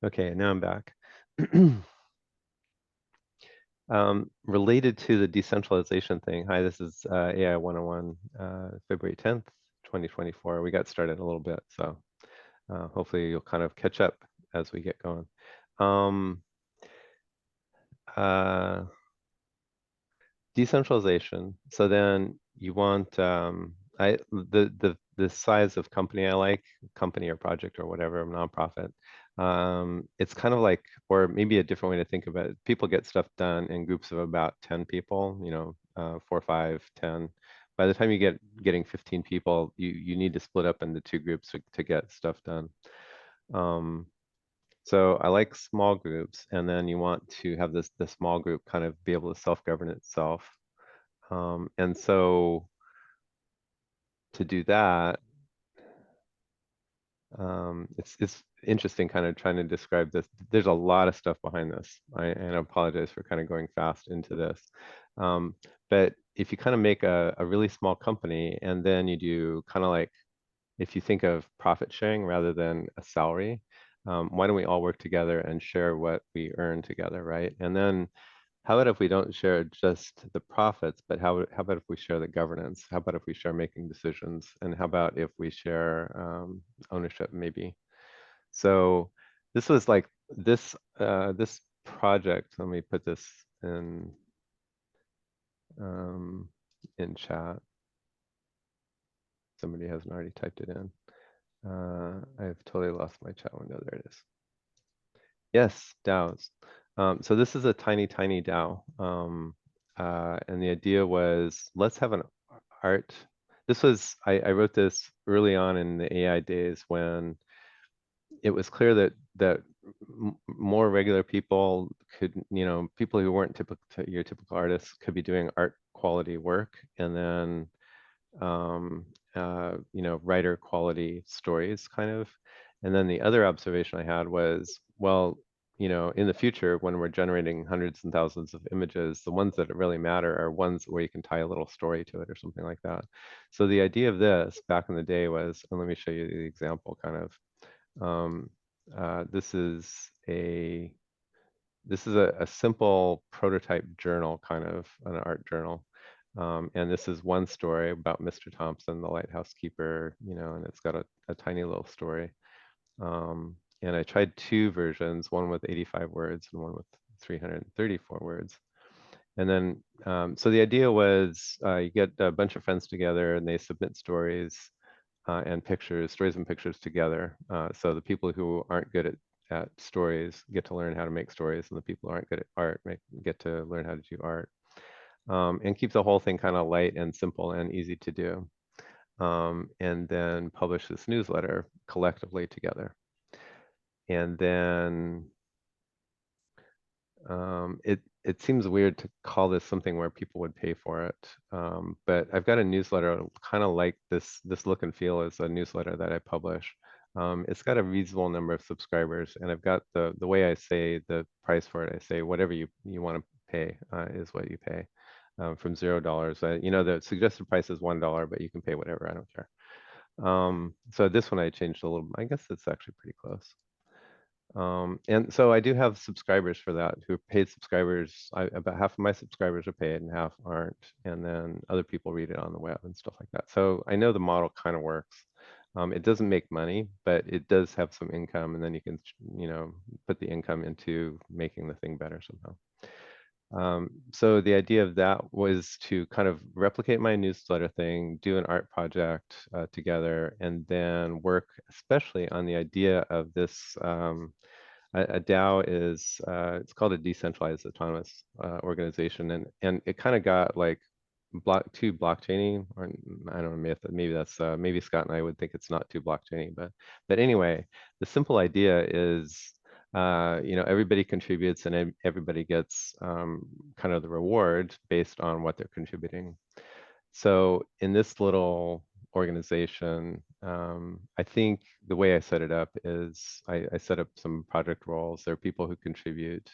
Okay, now I'm back. Related to the decentralization thing, hi, this is AI 101, February 10th, 2024. We got started a little bit, so hopefully you'll kind of catch up as we get going. Um, uh, Decentralization. So then you want the size of company I like, company or project or whatever, nonprofit. It's kind of like, or maybe a different way to think about it. People get stuff done in groups of about 10 people, 4, 5, 10. By the time you getting 15 people, you need to split up into two groups to get stuff done. Um, so I like small groups, and then you want to have the small group kind of be able to self-govern itself. And so to do that, it's interesting kind of trying to describe this. There's a lot of stuff behind this. And I apologize for kind of going fast into this. Um, but if you kind of make a really small company and then you do kind of like, if you think of profit sharing rather than a salary, why don't we all work together and share what we earn together, right? And then how about if we don't share just the profits, but how about if we share the governance? How about if we share making decisions? And how about if we share ownership, maybe? So this was like this project. Let me put this um, in chat. Somebody hasn't already typed it in. I've totally lost my chat window. There it is. Yes, DAOs. So this is a tiny, tiny DAO. And the idea was, let's have an art. I wrote this early on in the AI days when it was clear that more regular people could, people who weren't your typical artists could be doing art quality work, and then writer quality stories kind of. And then the other observation I had was, well, in the future, when we're generating hundreds and thousands of images, the ones that really matter are ones where you can tie a little story to it or something like that. So the idea of this back in the day was, and let me show you the example kind of. Um, this is a simple prototype journal, kind of an art journal. And this is one story about Mr. Thompson, the lighthouse keeper, and it's got a tiny little story. And I tried two versions, one with 85 words and one with 334 words. And then, so the idea was you get a bunch of friends together and they submit stories and pictures, stories and pictures together. So the people who aren't good at stories get to learn how to make stories, and the people who aren't good at art get to learn how to do art. And keep the whole thing kind of light and simple and easy to do. And then publish this newsletter collectively together. And then it seems weird to call this something where people would pay for it, but I've got a newsletter kind of like this look and feel as a newsletter that I publish. It's got a reasonable number of subscribers, and I've got the way I say the price for it. I say whatever you want to pay is what you pay, from $0. The suggested price is $1, but you can pay whatever. I don't care. So this one I changed a little. I guess it's actually pretty close. And so I do have subscribers for that who are paid subscribers. About half of my subscribers are paid and half aren't. And then other people read it on the web and stuff like that. So I know the model kind of works. It doesn't make money, but it does have some income. And then you can, put the income into making the thing better somehow. So the idea of that was to kind of replicate my newsletter thing, do an art project together, and then work especially on the idea of this. A DAO is it's called a decentralized autonomous organization, and it kind of got like too blockchainy, or I don't know, maybe that's maybe Scott and I would think it's not too blockchainy, but anyway, the simple idea is everybody contributes and everybody gets kind of the reward based on what they're contributing. So in this little organization, I think the way I set it up is I set up some project roles. There are people who contribute,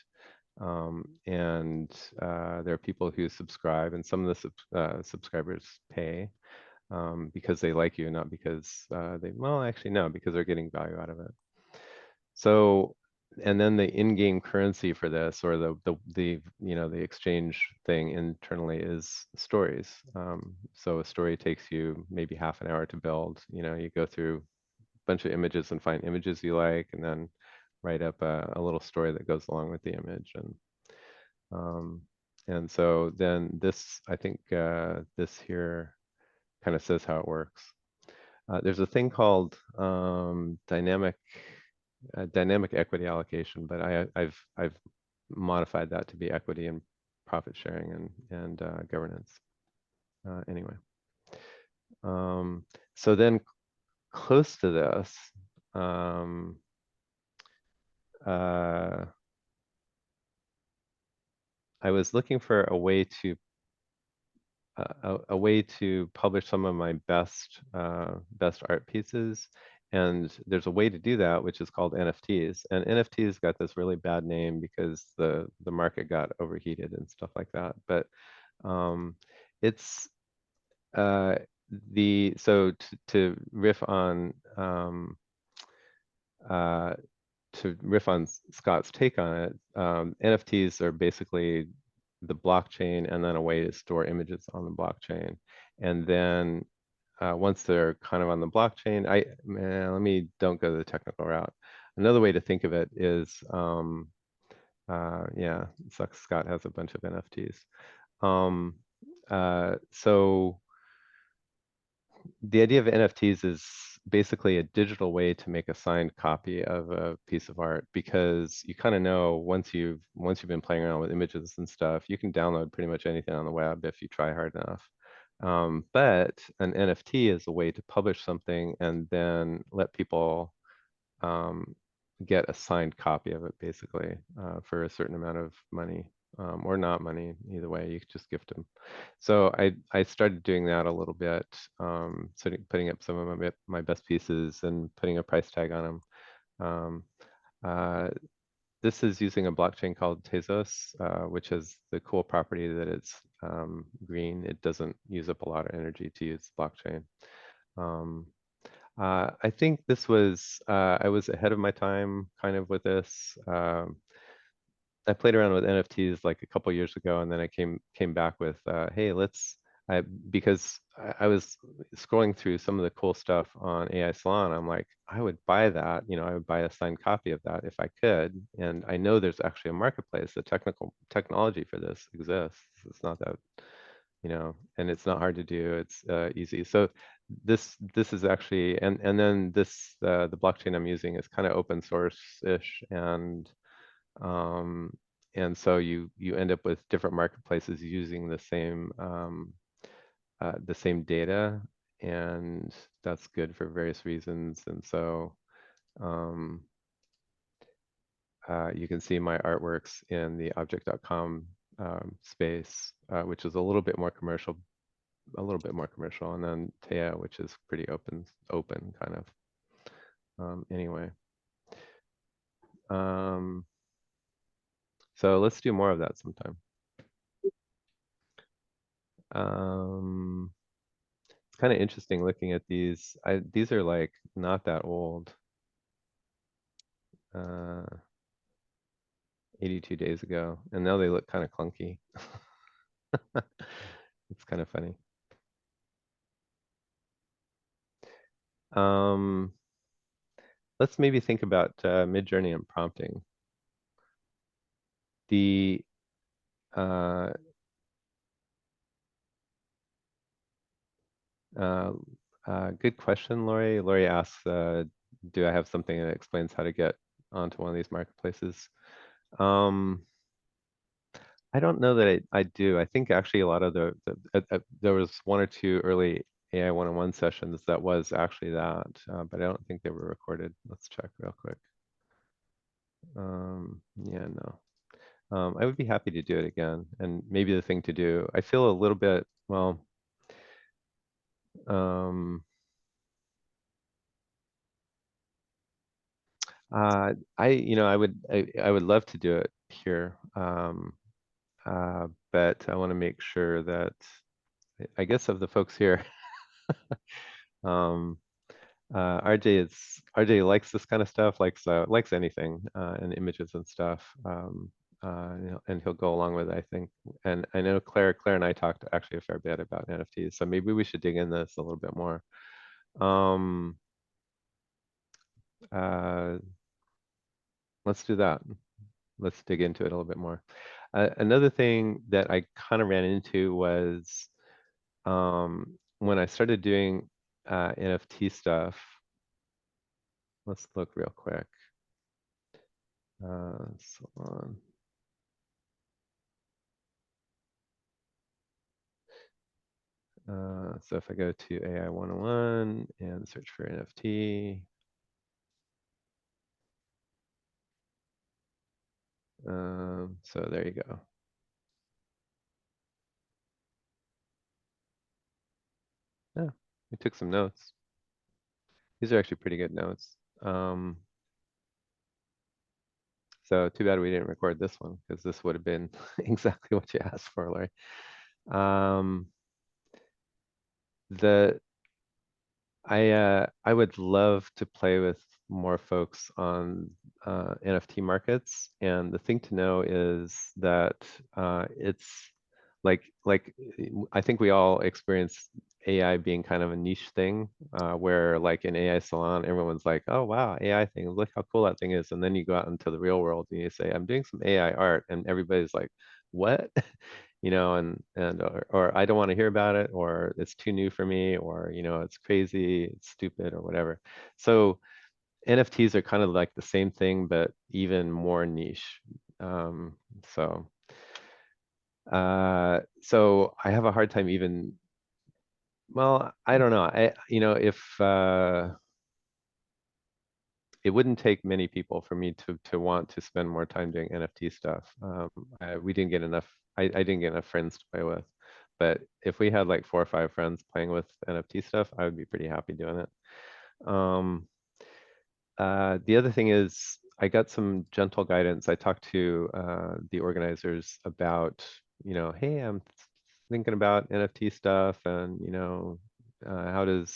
and there are people who subscribe, and some of the subscribers pay because they like you, not because well, actually, no, because they're getting value out of it. So and then the in-game currency for this, or the the exchange thing internally is stories. So a story takes you maybe half an hour to build. You go through a bunch of images and find images you like, and then write up a little story that goes along with the image. Um, and so then this, I think this here kind of says how it works. There's a thing called dynamic equity allocation, but I've modified that to be equity and profit sharing and governance. Anyway, um, so then close to this, um, uh, I was looking for a way to publish some of my best art pieces. And there's a way to do that, which is called NFTs. And NFTs got this really bad name because the market got overheated and stuff like that. But um, it's uh, to riff on uh, Scott's take on it, NFTs are basically the blockchain and then a way to store images on the blockchain. And then once they're kind of on the blockchain, let me don't go the technical route. Another way to think of it is, yeah, Scott has a bunch of NFTs. So the idea of NFTs is basically a digital way to make a signed copy of a piece of art, because you kind of know once you've been playing around with images and stuff, you can download pretty much anything on the web if you try hard enough. But an NFT is a way to publish something and then let people um, get a signed copy of it, basically, for a certain amount of money, or not money. Either way, you could just gift them. So I started doing that a little bit, putting up some of my best pieces and putting a price tag on them. Um, uh, this is using a blockchain called Tezos, which has the cool property that it's green. It doesn't use up a lot of energy to use blockchain. Um, I think I was ahead of my time kind of with this. I played around with NFTs like a couple years ago, and then I came back with, hey, because I was scrolling through some of the cool stuff on AI Salon. I'm like, I would buy that, I would buy a signed copy of that if I could. And I know there's actually a marketplace. The technology for this exists. It's not that, and it's not hard to do. It's easy. So this is actually, and then the blockchain I'm using is kind of open source-ish, um, and so you end up with different marketplaces using the same data, and that's good for various reasons. And so um, you can see my artworks in the object.com space, which is a little bit more commercial, and then Taya, which is pretty open kind of. Anyway, um, so let's do more of that sometime. It's kind of interesting looking at these. These are like not that old. 82 days ago, and now they look kind of clunky. It's kind of funny. Um, let's maybe think about Midjourney and prompting. The uh, uh, Good question, Lori. Lori asks, do I have something that explains how to get onto one of these marketplaces? I don't know that I do. I think actually a lot of there was one or two early AI one-on-one sessions that was actually that, but I don't think they were recorded. Let's check real quick. Yeah, no. I would be happy to do it again. And maybe the thing to do, I feel a little bit, well, um, I would love to do it here. But I want to make sure that, I guess of the folks here, um, RJ likes this kind of stuff, likes anything and images and stuff. And he'll go along with it, I think. And I know Claire and I talked actually a fair bit about NFTs, so maybe we should dig in this a little bit more. Um, uh, let's do that. Let's dig into it a little bit more. Another thing that I kind of ran into was when I started doing NFT stuff. Let's look real quick. Salon. So if I go to AI 101 and search for NFT, so there you go. Yeah, we took some notes. These are actually pretty good notes. So too bad we didn't record this one because this would have been exactly what you asked for, Larry. Um, the I would love to play with more folks on NFT markets, and the thing to know is that it's like I think we all experience AI being kind of a niche thing, where like in AI Salon, everyone's like, "Oh wow, AI thing! Look how cool that thing is!" And then you go out into the real world and you say, "I'm doing some AI art," and everybody's like, "What?" Or I don't want to hear about it, or it's too new for me, or it's crazy, it's stupid, or whatever. So NFTs are kind of like the same thing, but even more niche. Um, so so I have a hard time even. Well, I don't know. If it wouldn't take many people for me to want to spend more time doing NFT stuff. We didn't get enough. I didn't get enough friends to play with. But if we had like 4 or 5 friends playing with NFT stuff, I would be pretty happy doing it. Um, the other thing is I got some gentle guidance. I talked to the organizers about, hey, I'm thinking about NFT stuff, and how does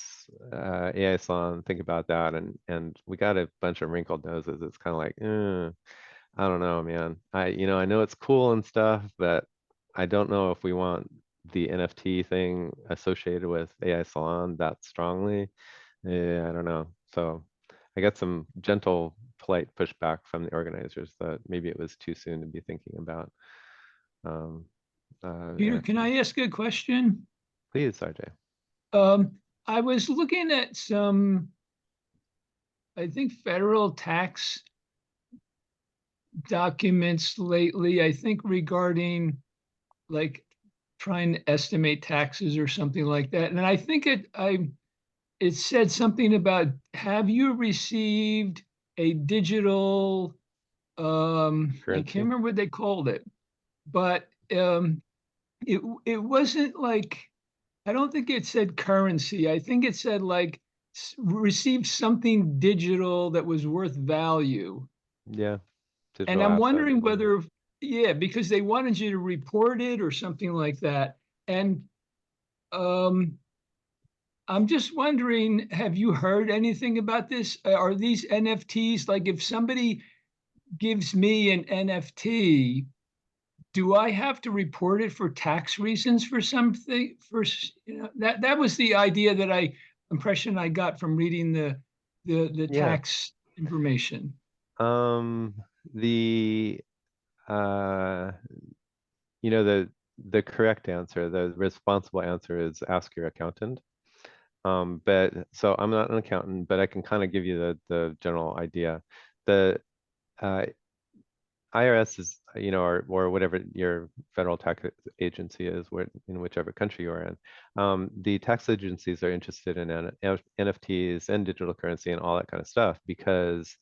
AI Salon think about that? And we got a bunch of wrinkled noses. It's kind of like, I don't know, man. I know it's cool and stuff, but I don't know if we want the NFT thing associated with AI Salon that strongly. Yeah, I don't know. So I got some gentle, polite pushback from the organizers that maybe it was too soon to be thinking about um, Peter, can NFTs. I ask a question? Please, RJ. I was looking at some, I think, federal tax documents lately, I think regarding like trying to estimate taxes or something like that. And I think it said something about, have you received a digital, I can't Currency? remember what they called it, but it wasn't like, I don't think it said currency. I think it said like received something digital that was worth value. Yeah, And digital I'm asset. wondering Yeah. whether, yeah, because they wanted you to report it or something like that. And um, I'm just wondering, have you heard anything about this? Are these NFTs, like if somebody gives me an NFT, do I have to report it for tax reasons for something? That was the idea that impression I got from reading the Yeah. tax information. Um, the uh, the correct answer, the responsible answer is ask your accountant. But so I'm not an accountant, but I can kind of give you the general idea. The uh, IRS is, or whatever your federal tax agency is, in whichever country you're in. The tax agencies are interested in NFTs and digital currency and all that kind of stuff because,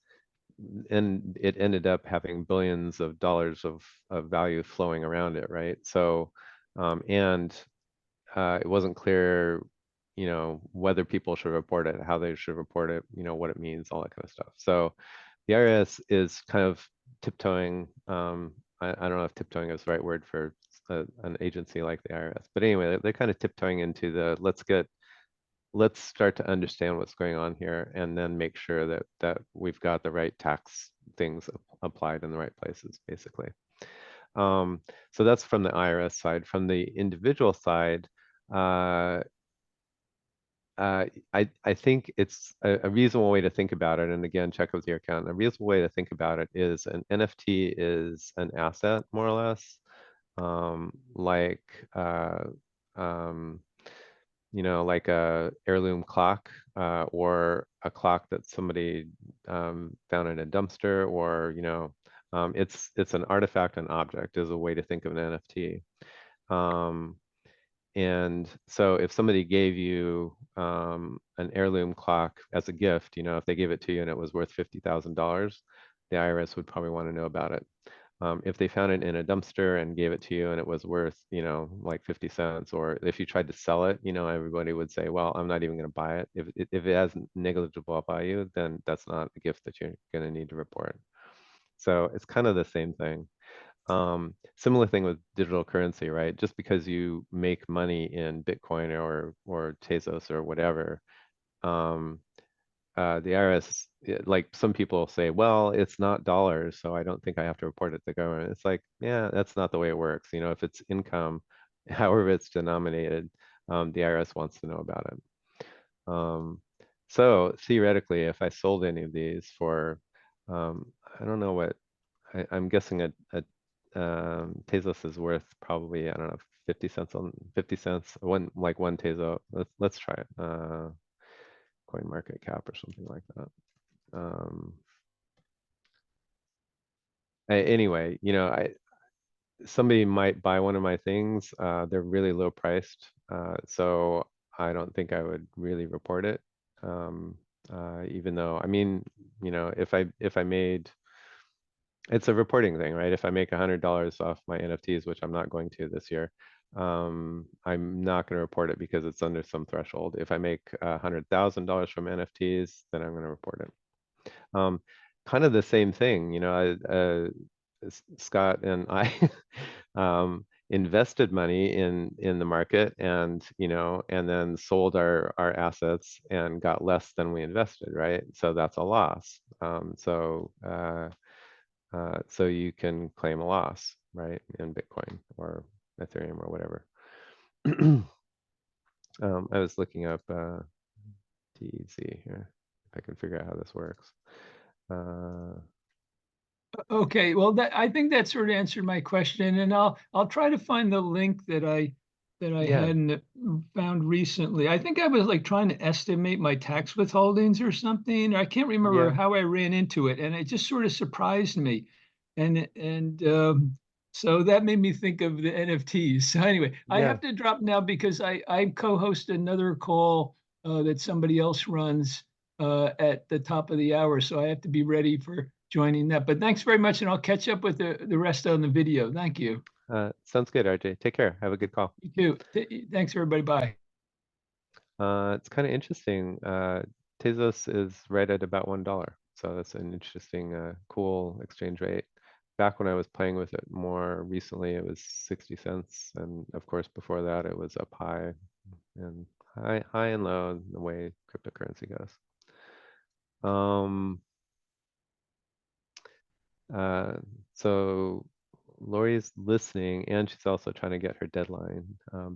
and it ended up having billions of dollars of value flowing around it, right? So, and it wasn't clear, whether people should report it, how they should report it, what it means, all that kind of stuff. So the IRS is kind of tiptoeing. I don't know if tiptoeing is the right word for an agency like the IRS, but anyway, they're kind of tiptoeing into the let's get let's start to understand what's going on here and then make sure that we've got the right tax things applied in the right places, basically. Um, so that's from the IRS side. From the individual side, uh, I think it's a reasonable way to think about it. And again, check with your account. A reasonable way to think about it is an NFT is an asset, more or less, like um, like a heirloom clock or a clock that somebody found in a dumpster, or it's an artifact, an object is a way to think of an NFT. Um, and so if somebody gave you an heirloom clock as a gift, if they gave it to you and it was worth $50,000, the IRS would probably want to know about it. If they found it in a dumpster and gave it to you and it was worth, like 50 cents, or if you tried to sell it, everybody would say, well, I'm not even going to buy it. If it has negligible value, then that's not a gift that you're going to need to report. So it's kind of the same thing. Similar thing with digital currency, right? Just because you make money in Bitcoin or Tezos or whatever, um, the IRS, like some people say, well, it's not dollars, so I don't think I have to report it to the government. It's like, yeah, that's not the way it works. If it's income, however it's denominated, the IRS wants to know about it. So theoretically, if I sold any of these for, I don't know what, I'm guessing a Tezos is worth probably, I don't know, 50 cents on 50 cents, one Tezo. Let's try it. Coin market cap or something like that. Um, anyway, somebody might buy one of my things. They're really low priced, so I don't think I would really report it. Um, Even though, I mean, if I made, it's a reporting thing, right? If I make $100 off my NFTs, which I'm not going to this year, I'm not going to report it because it's under some threshold. If I make $100,000 from NFTs, then I'm going to report it. Um, Kind of the same thing, Scott and I invested money in the market, and then sold our assets and got less than we invested, right? So that's a loss. So you can claim a loss, right, in Bitcoin or Ethereum or whatever. I was looking up DZ here, if I can figure out how this works. Uh, Okay, well, I think that sort of answered my question, and I'll try to find the link that I yeah, hadn't found recently. I think I was like trying to estimate my tax withholdings or something. I can't remember yeah, how I ran into it, and it just sort of surprised me, and so that made me think of the NFTs. So anyway, I yeah. have to drop now because I co-host another call that somebody else runs at the top of the hour. So I have to be ready for joining that. But thanks very much, and I'll catch up with the rest on the video. Thank you. Sounds good, RJ. Take care. Have a good call. You too. Thanks, everybody. Bye. It's kind of interesting. Tezos is right at about $1, so that's an interesting, cool exchange rate. Back when I was playing with it more recently, it was 60 cents, and of course before that it was up high and high and low, the way cryptocurrency goes. Um, uh, so Lori's listening, and she's also trying to get her deadline,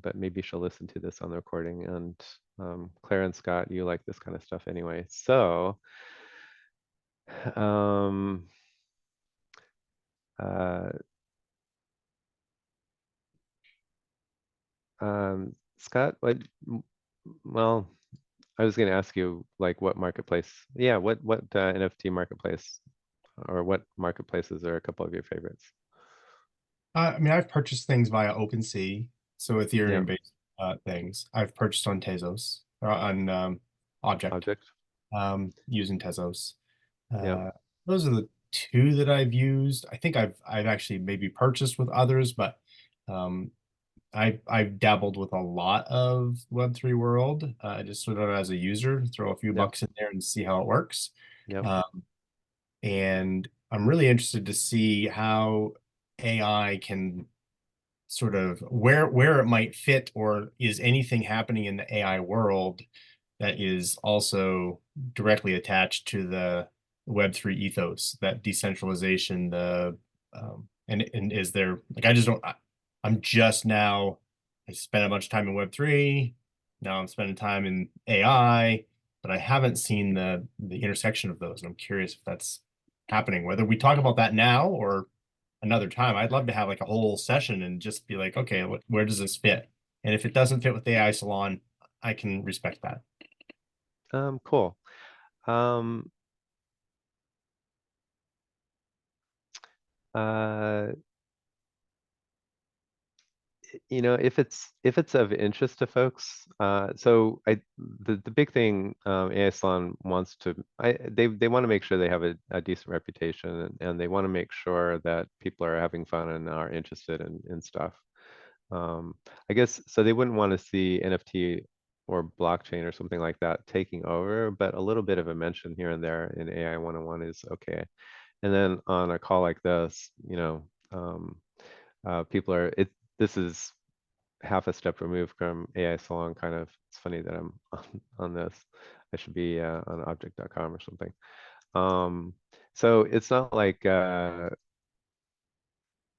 but maybe she'll listen to this on the recording. And Claire and Scott, you like this kind of stuff anyway. So um, uh, Scott, well, I was going to ask you like what marketplace, yeah, what NFT marketplace or what marketplaces are a couple of your favorites? I mean, I've purchased things via OpenSea, so Yeah, Ethereum-based things. I've purchased on Tezos, or on Object, object. using Tezos. Yeah, Uh, those are the two that I've used. I think I've actually maybe purchased with others, but um, I've dabbled with a lot of Web3 world, just sort of as a user, throw a few yeah, bucks in there and see how it works. yeah. And I'm really interested to see how AI can sort of where it might fit, or is anything happening in the AI world that is also directly attached to the Web3 ethos, that decentralization, and is there like I just don't I'm just now I spent a bunch of time in Web3, now I'm spending time in AI, but I haven't seen the intersection of those. And I'm curious if that's happening, whether we talk about that now or another time. I'd love to have like a whole session and just be like, okay, where does this fit? And if it doesn't fit with AI Salon, I can respect that. Cool. Um, uh, if it's of interest to folks, so the big thing, AI Salon wants to, they want to make sure they have a decent reputation, and they want to make sure that people are having fun and are interested in stuff. I guess so they wouldn't want to see NFT or blockchain or something like that taking over, but a little bit of a mention here and there in AI 101 is okay. And then on a call like this, people are it. This is half a step removed from AI Salon. Kind of, it's funny that I'm on this. I should be on object.com or something. Um, so it's not like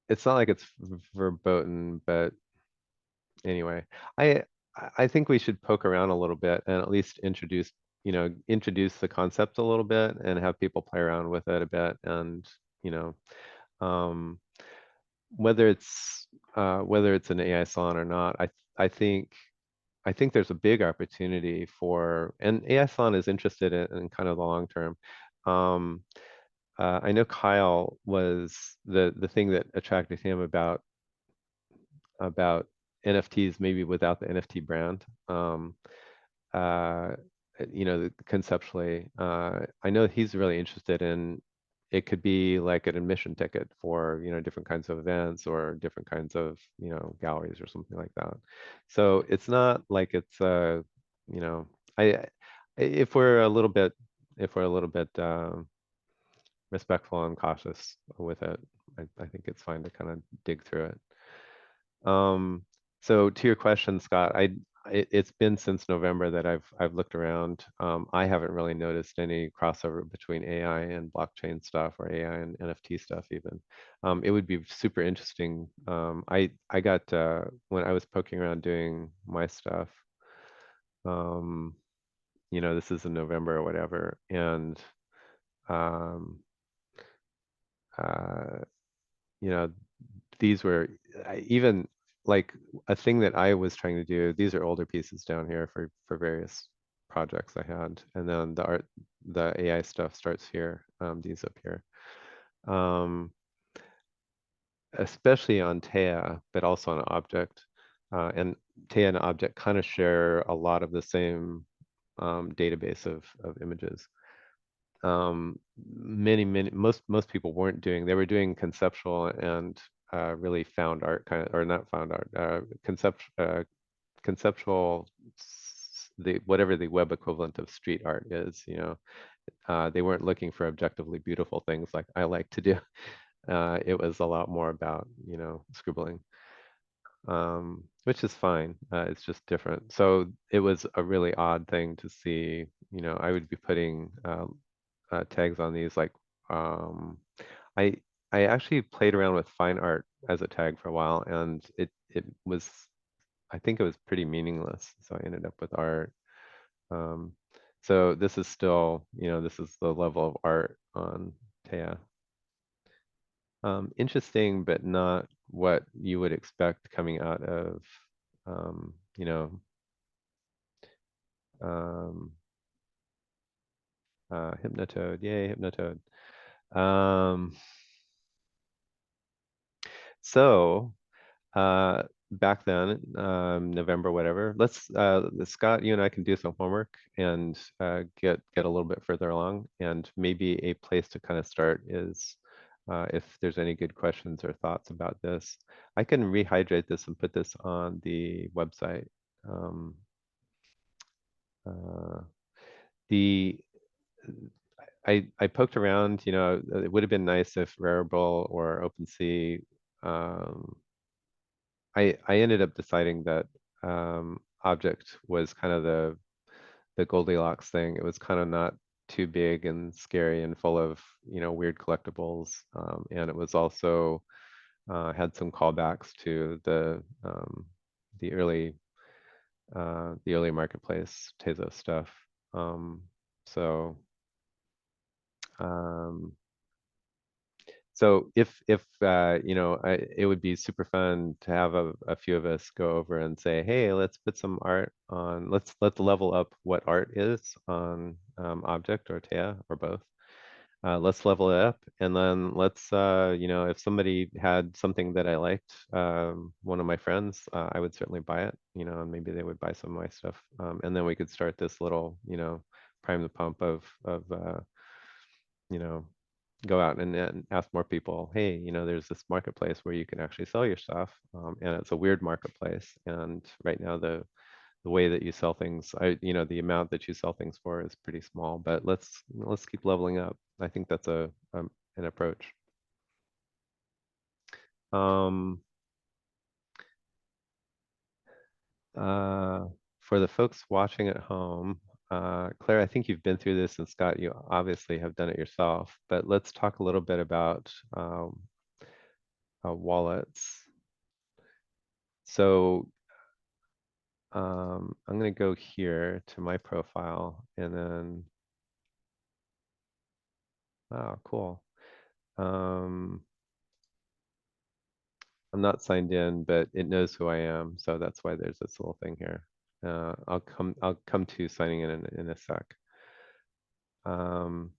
it's verboten, but anyway, I I think we should poke around a little bit and at least introduce the concept a little bit and have people play around with it a bit, and you know um, whether it's an AI salon or not, I think there's a big opportunity and AI salon is interested in kind of the long term. Um, I know Kyle was the thing that attracted him about NFTs, maybe without the NFT brand. Uh, conceptually, I know he's really interested in it could be like an admission ticket for, different kinds of events or different kinds of, galleries or something like that. So it's not like it's you know, I if we're a little bit respectful and cautious with it, I think it's fine to kind of dig through it. Um, so to your question, Scott, it's been since November that I've looked around. I haven't really noticed any crossover between AI and blockchain stuff or AI and NFT stuff even. It would be super interesting. I got when I was poking around doing my stuff. Um, this is in November or whatever, and um, uh, you know, these were even like a thing that I was trying to do. These are older pieces down here for various projects I had, and then the AI stuff starts here. These up here, um, especially on Taya, but also on Object. And Taya and Object kind of share a lot of the same database of images. Most people weren't doing. They were doing conceptual and really found art kind of, or not found art, conceptual, the whatever the web equivalent of street art is. They weren't looking for objectively beautiful things like I like to do. It was a lot more about scribbling, which is fine. It's just different. So it was a really odd thing to see. I would be putting tags on these. Like, I I actually played around with fine art as a tag for a while, and it was, I think it was pretty meaningless. So I ended up with art. Um, so this is still, this is the level of art on Taya. Interesting, but not what you would expect coming out of, um, you know, um, Hypnotoad. Yay, Hypnotoad. Um, so back then, November, whatever. Scott, you and I can do some homework and get a little bit further along, and maybe a place to kind of start is if there's any good questions or thoughts about this. I can rehydrate this and put this on the website. Um, uh, the I poked around, it would have been nice if Rarible or OpenSea. um, I ended up deciding that Object was kind of the Goldilocks thing. It was kind of not too big and scary and full of, weird collectibles. And it was also had some callbacks to the early the early marketplace Tezos stuff. Um, so um, so if it would be super fun to have a few of us go over and say, hey, let's put some art on. Let's level up what art is on Object or Tea or both. Let's level it up, and then let's if somebody had something that I liked, one of my friends, I would certainly buy it, and maybe they would buy some of my stuff, and then we could start this little, prime the pump of you know go out and ask more people, hey, there's this marketplace where you can actually sell your stuff, and it's a weird marketplace, and right now the way that you sell things, the amount that you sell things for is pretty small, but let's keep leveling up. I think that's an approach. Um, uh, for the folks watching at home, Claire, I think you've been through this, and Scott, you obviously have done it yourself, but let's talk a little bit about wallets. So I'm going to go here to my profile, and then, oh, cool. Um, I'm not signed in, but it knows who I am, so that's why there's this little thing here. I'll come to signing in a sec. Um,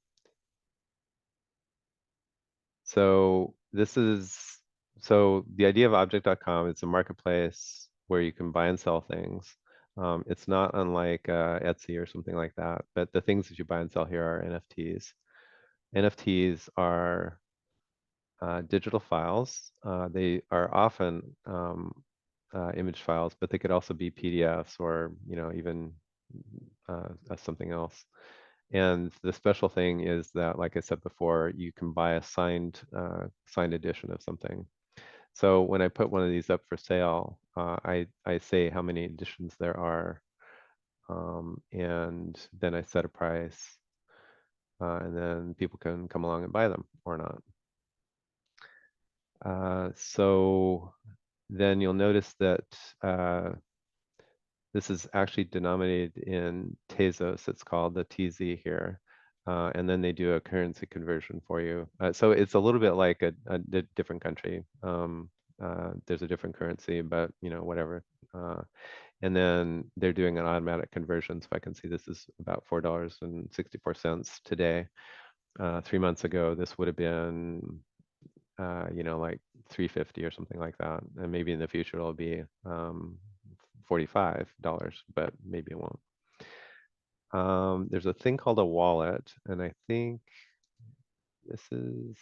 so the idea of object.com is a marketplace where you can buy and sell things. It's not unlike Etsy or something like that, but the things that you buy and sell here are NFTs. NFTs are digital files. They are often image files, but they could also be PDFs or even something else. And the special thing is that, like I said before, you can buy a signed edition of something. So when I put one of these up for sale, I say how many editions there are, and then I set a price, and then people can come along and buy them or not. So then you'll notice that this is actually denominated in Tezos. It's called the TZ here. And then they do a currency conversion for you. So it's a little bit like a different country. There's a different currency, but whatever. And then they're doing an automatic conversion. So I can see this is about $4.64 today. 3 months ago, this would have been like 350 or something like that. And maybe in the future it'll be $45, but maybe it won't. There's a thing called a wallet, and I think this is,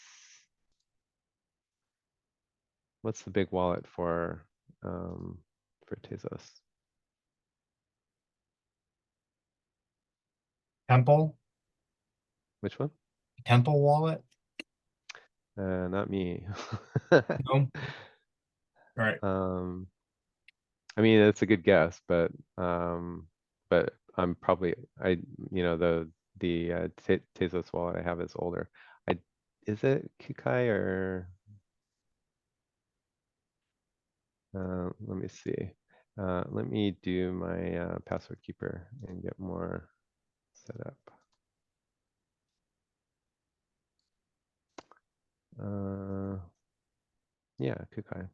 what's the big wallet for Tezos? Temple, Which one? Temple wallet. Not me. No. All right. I mean, it's a good guess, but I'm probably the Tezos wallet I have is older. I Is it Kukai or let me see. Let me do my password keeper and get more set up. Yeah, Kukai.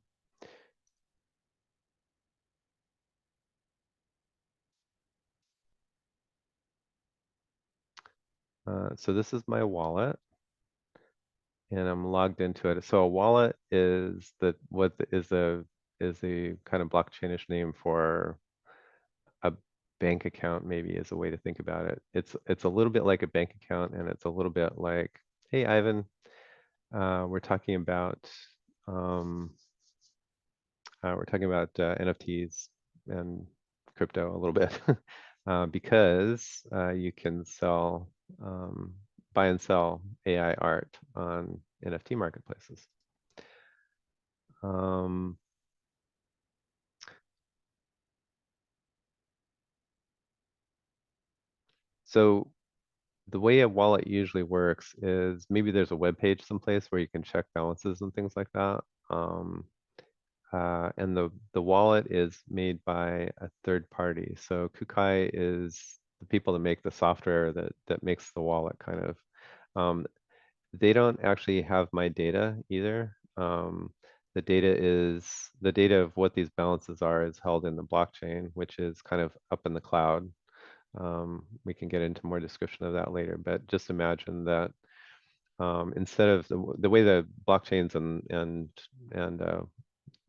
So this is my wallet, and I'm logged into it. So a wallet is the kind of blockchainish name for a bank account, maybe, is a way to think about it. It's a little bit like a bank account, and it's a little bit like, hey, Ivan, we're talking about NFTs and crypto a little bit because you can buy and sell AI art on NFT marketplaces. Um, So the way a wallet usually works is maybe there's a web page someplace where you can check balances and things like that. Um, and the wallet is made by a third party. So Kukai is the people that make the software that makes the wallet kind of. Um, they don't actually have my data either. The data of what these balances are is held in the blockchain, which is kind of up in the cloud. We can get into more description of that later, but just imagine that instead of the way the blockchains and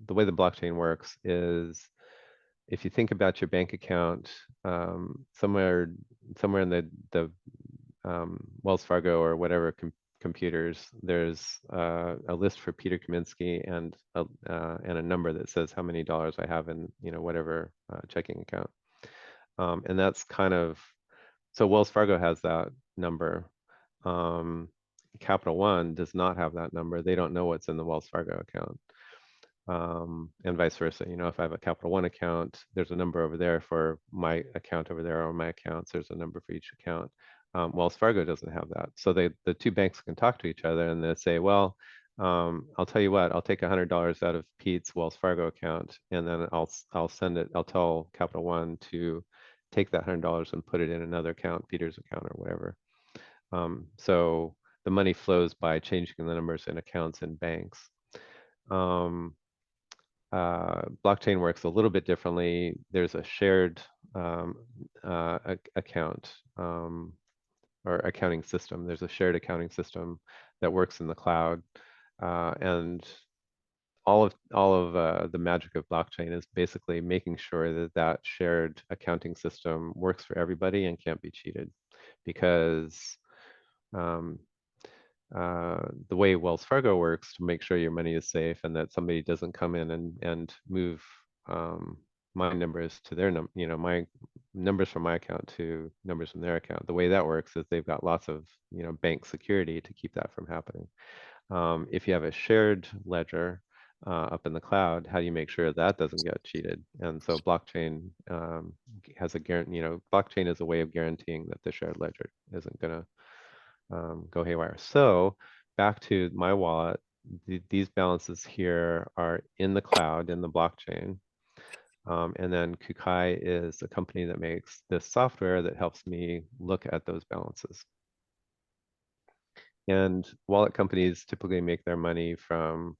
the way the blockchain works is if you think about your bank account, somewhere in the Wells Fargo or whatever computers, there's a list for Peter Kaminsky and a number that says how many dollars I have in whatever checking account. And that's kind of so Wells Fargo has that number. Um, Capital One does not have that number. They don't know what's in the Wells Fargo account. And vice versa. If I have a Capital One account, there's a number over there for my account over there, or my accounts, there's a number for each account. Wells Fargo doesn't have that. So the two banks can talk to each other and they say, well, I'll tell you what, I'll take $100 out of Pete's Wells Fargo account, and then I'll send it. I'll tell Capital One to take that $100 and put it in another account, Peter's account or whatever. So the money flows by changing the numbers in accounts in banks. Blockchain works a little bit differently. There's a shared account or accounting system. There's a shared accounting system that works in the cloud, and all of the magic of blockchain is basically making sure that that shared accounting system works for everybody and can't be cheated, because um, the way Wells Fargo works to make sure your money is safe and that somebody doesn't come in and move my numbers to their my numbers from my account to numbers from their account. The way that works is they've got lots of bank security to keep that from happening. If you have a shared ledger up in the cloud, how do you make sure that doesn't get cheated? And so blockchain has a guarantee. Blockchain is a way of guaranteeing that the shared ledger isn't going to go haywire. So back to my wallet, these balances here are in the cloud, in the blockchain. And then Kukai is a company that makes this software that helps me look at those balances. And wallet companies typically make their money from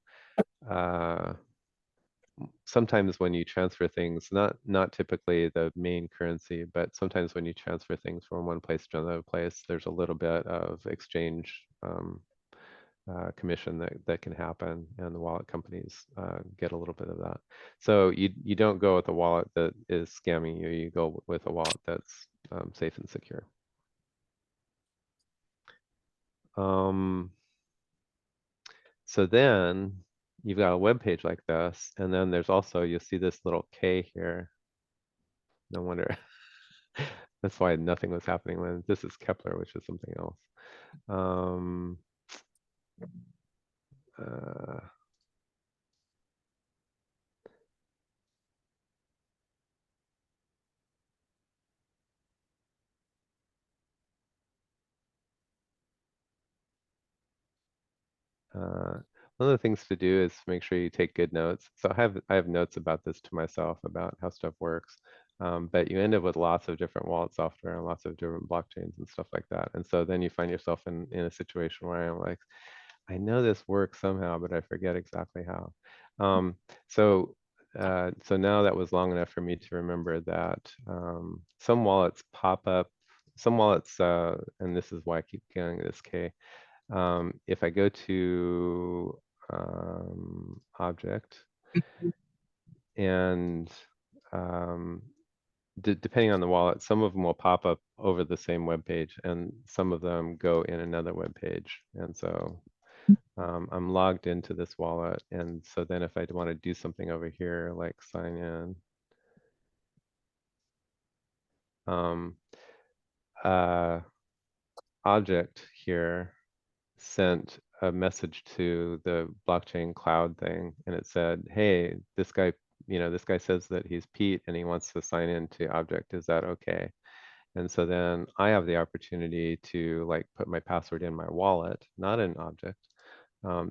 sometimes when you transfer things, not typically the main currency, but sometimes when you transfer things from one place to another place, there's a little bit of exchange commission that can happen, and the wallet companies get a little bit of that. So you don't go with a wallet that is scamming you. You go with a wallet that's safe and secure. So then you've got a web page like this, and then there's also, you'll see this little K here. No wonder. That's why nothing was happening when this is Kepler, which is something else. Uh, one of the things to do is make sure you take good notes. So I have notes about this to myself about how stuff works. But you end up with lots of different wallet software and lots of different blockchains and stuff like that. And so then you find yourself in a situation where I'm like, I know this works somehow, but I forget exactly how. So now that was long enough for me to remember that some wallets pop up, some wallets, and this is why I keep getting this K. If I go to object and depending on the wallet, some of them will pop up over the same web page, and some of them go in another web page. And so I'm logged into this wallet, and so then if I want to do something over here, like sign in, uh, object here sent a message to the blockchain cloud thing, and it said, hey, this guy says that he's Pete and he wants to sign in to object. Is that okay? And so then I have the opportunity to like put my password in my wallet, not an object.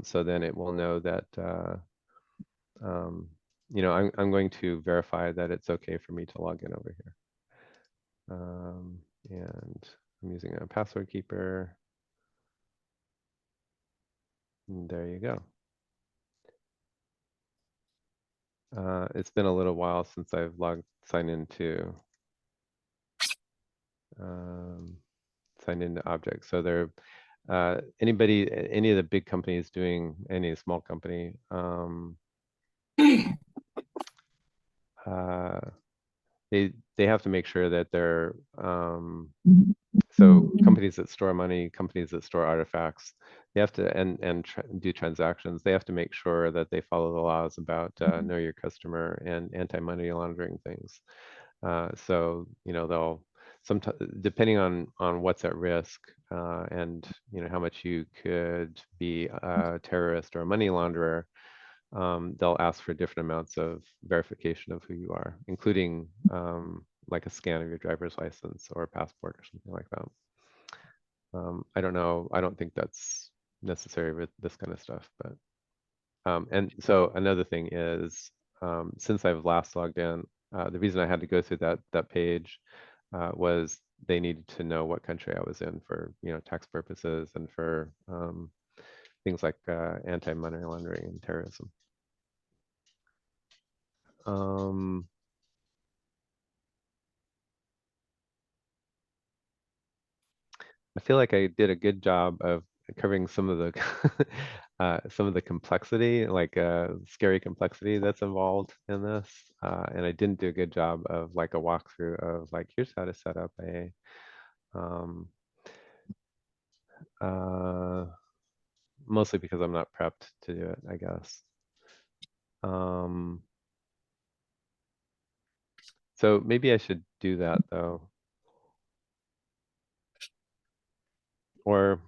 So then it will know that, um, I'm going to verify that it's okay for me to log in over here. And I'm using a password keeper. And there you go. It's been a little while since I've signed into objects. So any of the big companies doing any small company, uh, they have to make sure that they're so companies that store money, companies that store artifacts, they have to and do transactions. They have to make sure that they follow the laws about know your customer and anti-money laundering things. So they'll sometimes, depending on what's at risk and how much you could be a terrorist or a money launderer, they'll ask for different amounts of verification of who you are, including like a scan of your driver's license or passport or something like that. I don't know. I don't think that's necessary with this kind of stuff, but and so another thing is, since I've last logged in, the reason I had to go through that page was they needed to know what country I was in for tax purposes and for things like anti-money laundering and terrorism. I feel like I did a good job of covering some of the some of the complexity, like scary complexity that's involved in this, and I didn't do a good job of like a walkthrough of like here's how to set up a um, uh, mostly because I'm not prepped to do it, I guess. So maybe I should do that though, or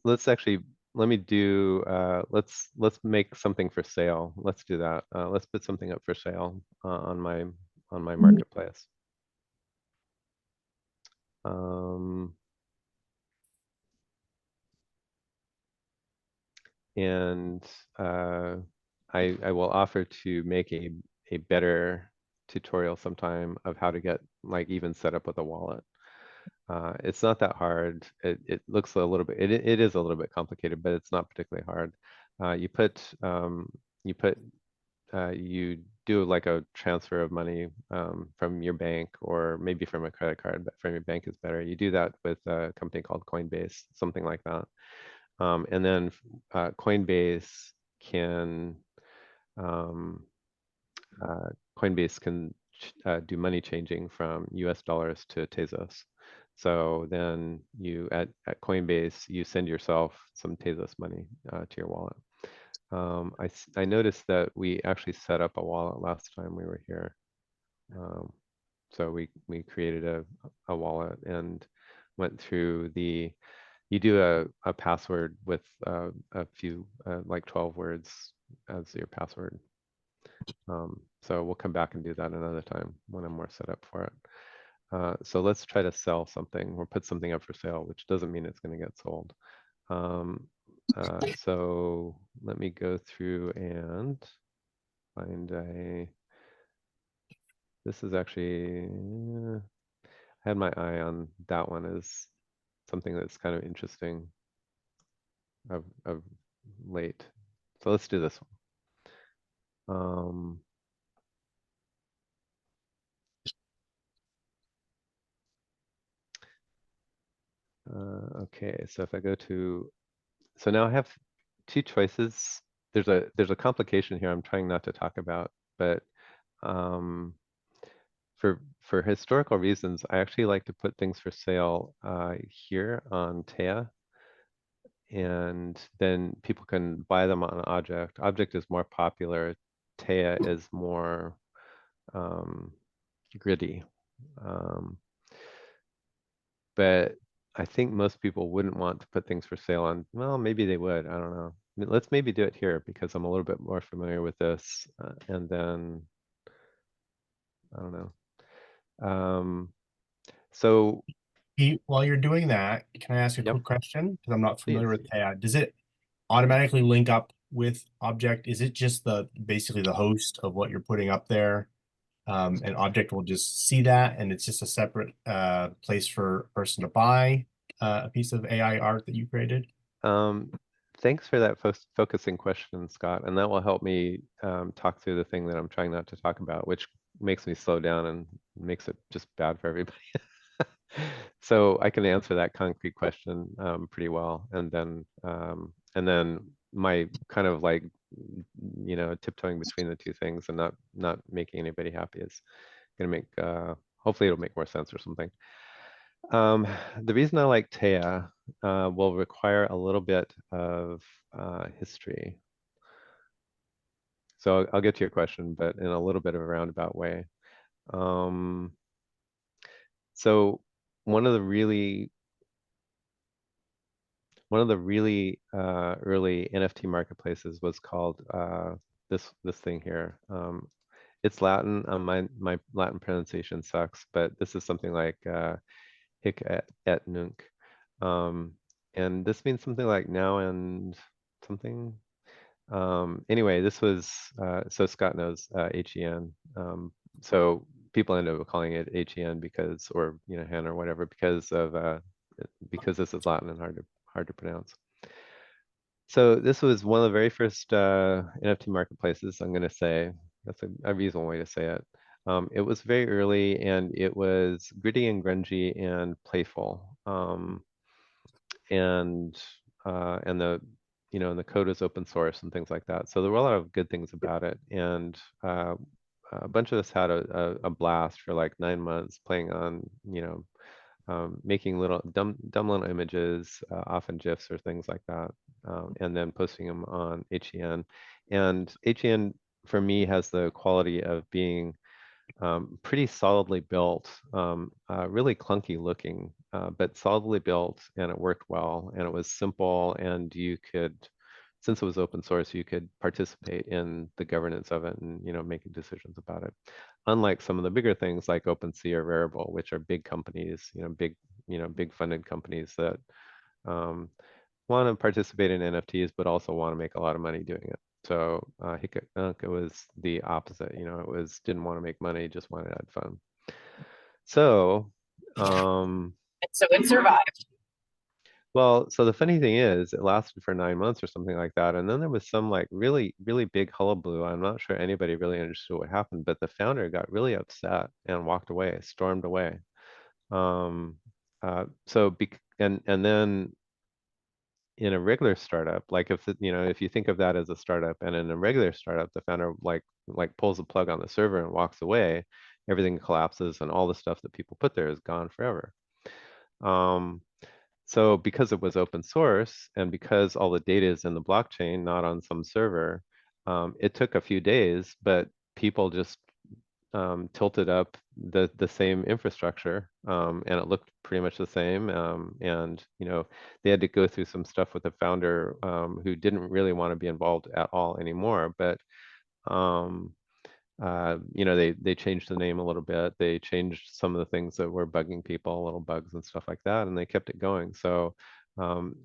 let's actually let me do let's make something for sale. Let's do that. Let's put something up for sale on my marketplace. Um, and I will offer to make a better tutorial sometime of how to get like even set up with a wallet. It's not that hard. It looks a little bit, it is a little bit complicated, but it's not particularly hard. You put, you do like a transfer of money from your bank or maybe from a credit card, but from your bank is better. You do that with a company called Coinbase, something like that. And then Coinbase can um, uh, Coinbase can do money changing from US dollars to Tezos. So then you at Coinbase, you send yourself some Tezos money to your wallet. I noticed that we actually set up a wallet last time we were here. So we created a wallet and went through you do a password with a few like 12 words as your password. So we'll come back and do that another time when I'm more set up for it. So let's try to sell something or put something up for sale, which doesn't mean it's going to get sold. So let me go through and find this is actually, I had my eye on that one as something that's kind of interesting of late. So let's do this one. Okay, so if I go to, so now I have two choices. There's a complication here I'm trying not to talk about, but um, for historical reasons, I actually like to put things for sale here on Tea, and then people can buy them on Object. Object is more popular. Tea is more gritty. But I think most people wouldn't want to put things for sale on, well, maybe they would, I don't know. Let's maybe do it here because I'm a little bit more familiar with this. And then, I don't know. Um, so, While you're doing that, can I ask a yep, quick question? Because I'm not familiar please. with AI. Does it automatically link up with object? Is it just the basically the host of what you're putting up there? And object will just see that, and it's just a separate place for a person to buy a piece of AI art that you created. Um, Thanks for that focusing question, Scott, and that will help me talk through the thing that I'm trying not to talk about, which makes me slow down and makes it just bad for everybody. So I can answer that concrete question pretty well, and then my kind of like tiptoeing between the two things and not making anybody happy is gonna make hopefully it'll make more sense or something. Um, the reason I like Taya will require a little bit of history. So I'll get to your question, but in a little bit of a roundabout way. Um, so one of the really early NFT marketplaces was called this thing here. It's Latin. My Latin pronunciation sucks, but this is something like hic et nunc. Um, and this means something like now and something. Anyway, this was so Scott knows HEN. So people end up calling it HEN because, or hen or whatever, because this is Latin and hard to pronounce. So this was one of the very first NFT marketplaces. I'm going to say that's a reasonable way to say it. It was very early and it was gritty and grungy and playful. And and the and the code was open source and things like that. So there were a lot of good things about it. And a bunch of us had a blast for like 9 months playing on making little dumb little images, often GIFs or things like that, and then posting them on HEN. And HEN for me has the quality of being pretty solidly built, really clunky looking, but solidly built, and it worked well, and it was simple, and you could, since it was open source, you could participate in the governance of it and making decisions about it. Unlike some of the bigger things like OpenSea or Rarible, which are big companies, big funded companies that um, want to participate in NFTs, but also want to make a lot of money doing it. So it was the opposite. It was didn't want to make money, just wanted to have fun. So, So it survived. well, so the funny thing is, it lasted for 9 months or something like that, and then there was some like really, really big hullabaloo. I'm not sure anybody really understood what happened, but the founder got really upset and walked away, stormed away. Um, and then in a regular startup, like if you think of that as a startup, and in a regular startup, the founder like pulls the plug on the server and walks away, everything collapses and all the stuff that people put there is gone forever. Um, so because it was open source and because all the data is in the blockchain, not on some server, it took a few days, but people just tilted up the same infrastructure, and it looked pretty much the same. And they had to go through some stuff with the founder who didn't really want to be involved at all anymore. But um, they changed the name a little bit. They changed some of the things that were bugging people, little bugs and stuff like that, and they kept it going. So um,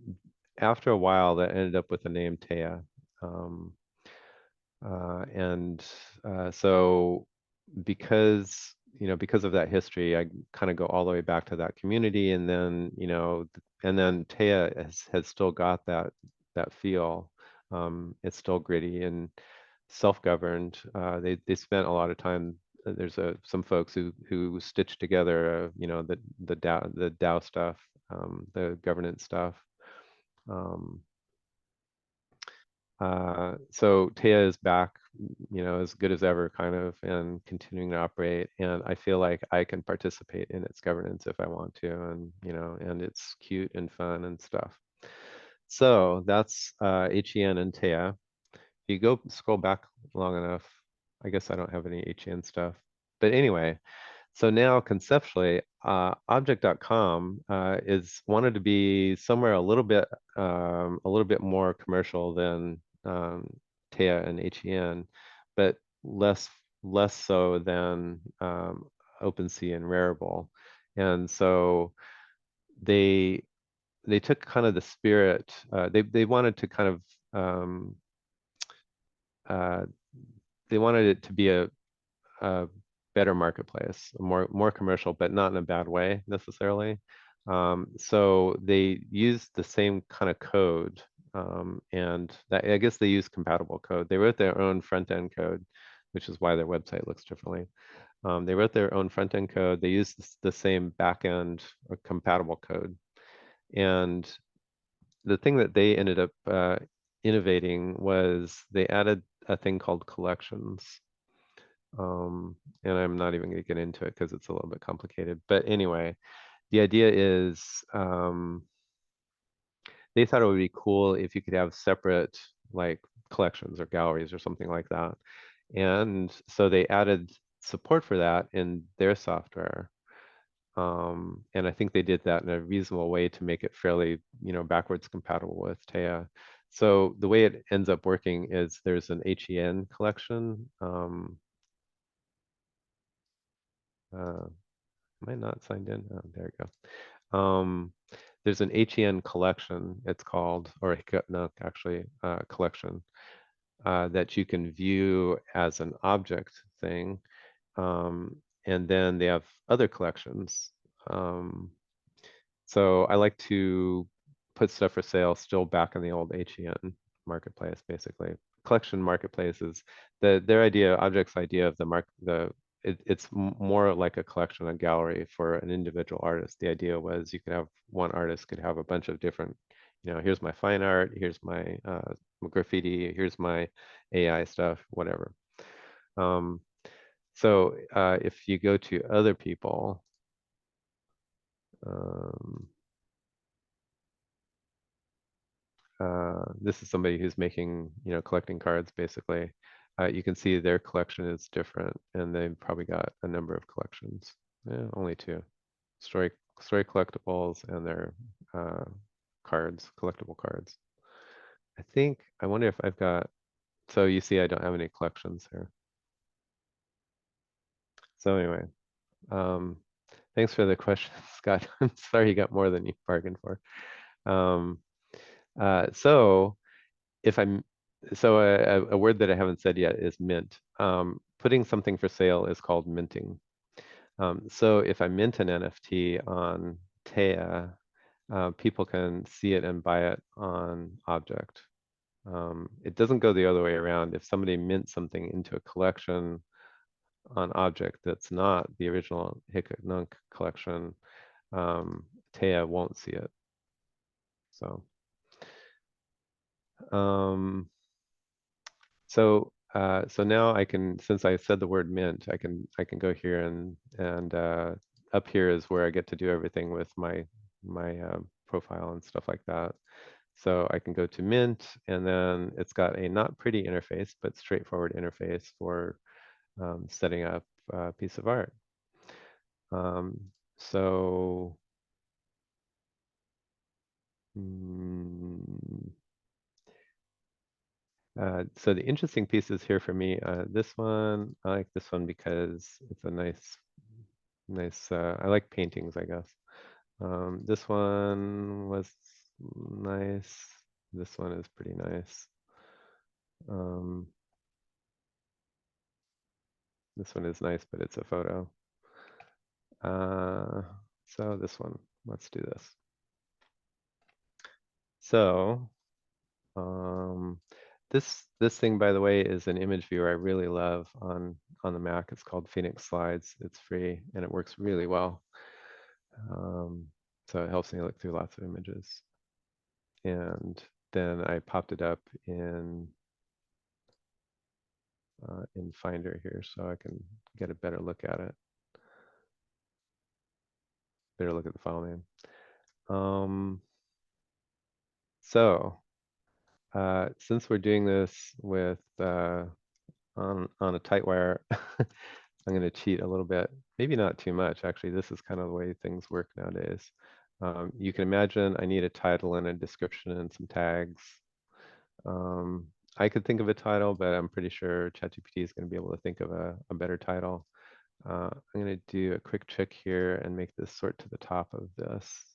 after a while, that ended up with the name Taya. Um, and so because of that history, I kind of go all the way back to that community, and then Taya has still got that feel. It's still gritty and self-governed. They spent a lot of time. There's some folks who stitched together, the DAO stuff, the governance stuff. Um, so Taya is back, as good as ever, kind of, and continuing to operate. And I feel like I can participate in its governance if I want to, and and it's cute and fun and stuff. So that's HEN and Taya. If you go scroll back long enough, I guess I don't have any HEN stuff. But anyway, so now conceptually, object.com is wanted to be somewhere a little bit more commercial than Taya and HEN, but less so than OpenSea and Rarible. And so they they took kind of the spirit. They wanted to kind of uh, they wanted it to be a better marketplace, more commercial, but not in a bad way necessarily. So they used the same kind of code, and that, I guess they used compatible code. They wrote their own front end code, which is why their website looks differently. They wrote their own front end code. They used the same back end or compatible code. And the thing that they ended up innovating was they added a thing called collections. And I'm not even going to get into it because it's a little bit complicated. But anyway, the idea is they thought it would be cool if you could have separate like collections or galleries or something like that. And so they added support for that in their software. And I think they did that in a reasonable way to make it fairly, backwards compatible with Taya. So the way it ends up working is there's an HEN collection. Am I not signed in? Oh, there we go. There's an HEN collection, it's called, or no, actually, collection that you can view as an object thing. And then they have other collections. So I like to put stuff for sale still back in the old HEN marketplace, basically. Collection marketplace is their idea, object's idea of it's more like a collection, a gallery for an individual artist. The idea was you could have one artist could have a bunch of different, here's my fine art, here's my graffiti, here's my AI stuff, whatever. So if you go to other people, this is somebody who's making, collecting cards basically. You can see their collection is different, and they've probably got a number of collections. Yeah, only two: story collectibles and their cards, collectible cards. I wonder if I've got. So you see, I don't have any collections here. So anyway, thanks for the question, Scott. I'm sorry you got more than you bargained for. So if I'm so a word that I haven't said yet is mint. Putting something for sale is called minting. So if I mint an NFT on Taya, people can see it and buy it on Object. It doesn't go the other way around. If somebody mints something into a collection on Object that's not the original Hic-Nunc collection, Taya won't see it. So. So now I can, since I said the word mint, I can go here and up here is where I get to do everything with my profile and stuff like that. So I can go to mint, and then it's got a not pretty interface, but straightforward interface for setting up a piece of art. So. So the interesting pieces here for me, this one, I like this one because it's a nice, I like paintings, I guess. This one was nice. This one is pretty nice. This one is nice, but it's a photo. So this one, let's do this. So, this thing, by the way, is an image viewer I really love on the Mac. It's called Phoenix Slides. It's free and it works really well. So it helps me look through lots of images. And then I popped it up in Finder here so I can get a better look at it. Better look at the file name. So since we're doing this with on a tight wire, I'm going to cheat a little bit. Maybe not too much, actually. This is kind of the way things work nowadays. You can imagine I need a title and a description and some tags. I could think of a title, but I'm pretty sure ChatGPT is going to be able to think of a better title. I'm going to do a quick check here and make this sort to the top of this.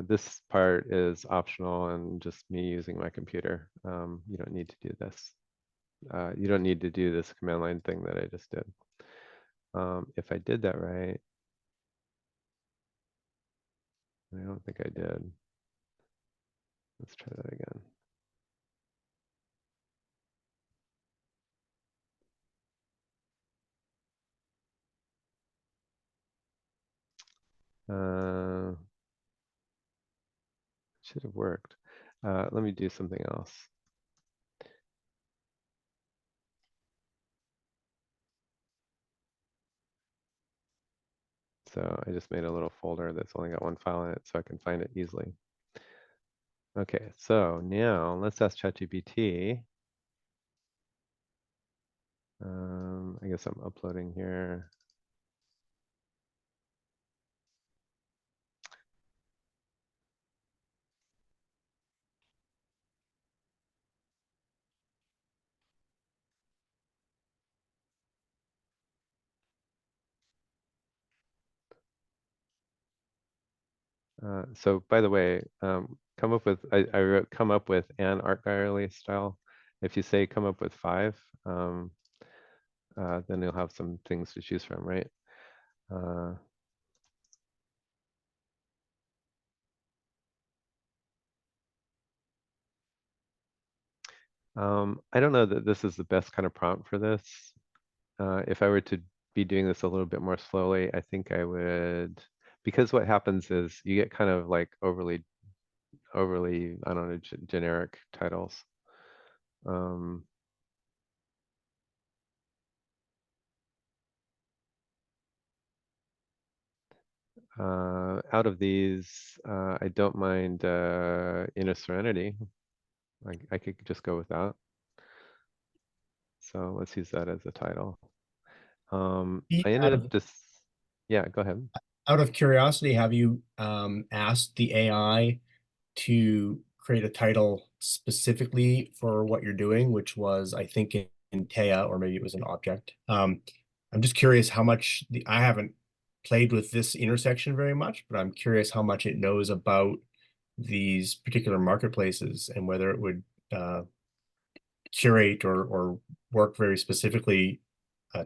This part is optional and just me using my computer. You don't need to do this. You don't need to do this command line thing that I just did. If I did that right, I don't think I did. Let's try that again. Should have worked. Let me do something else. So I just made a little folder that's only got one file in it so I can find it easily. Okay, so now let's ask ChatGPT. I guess I'm uploading here. So by the way, come up with, I wrote come up with an art gallery style. If you say come up with 5, then you'll have some things to choose from, right? I don't know that this is the best kind of prompt for this. If I were to be doing this a little bit more slowly, I think I would, because what happens is you get kind of like overly, I don't know, generic titles. Out of these, I don't mind Inner Serenity. I could just go with that. So let's use that as a title. I ended up just, yeah, go ahead. Out of curiosity, have you asked the AI to create a title specifically for what you're doing, which was, I think, in Taya, or maybe it was an object. I'm just curious how much I haven't played with this intersection very much, but I'm curious how much it knows about these particular marketplaces and whether it would curate or work very specifically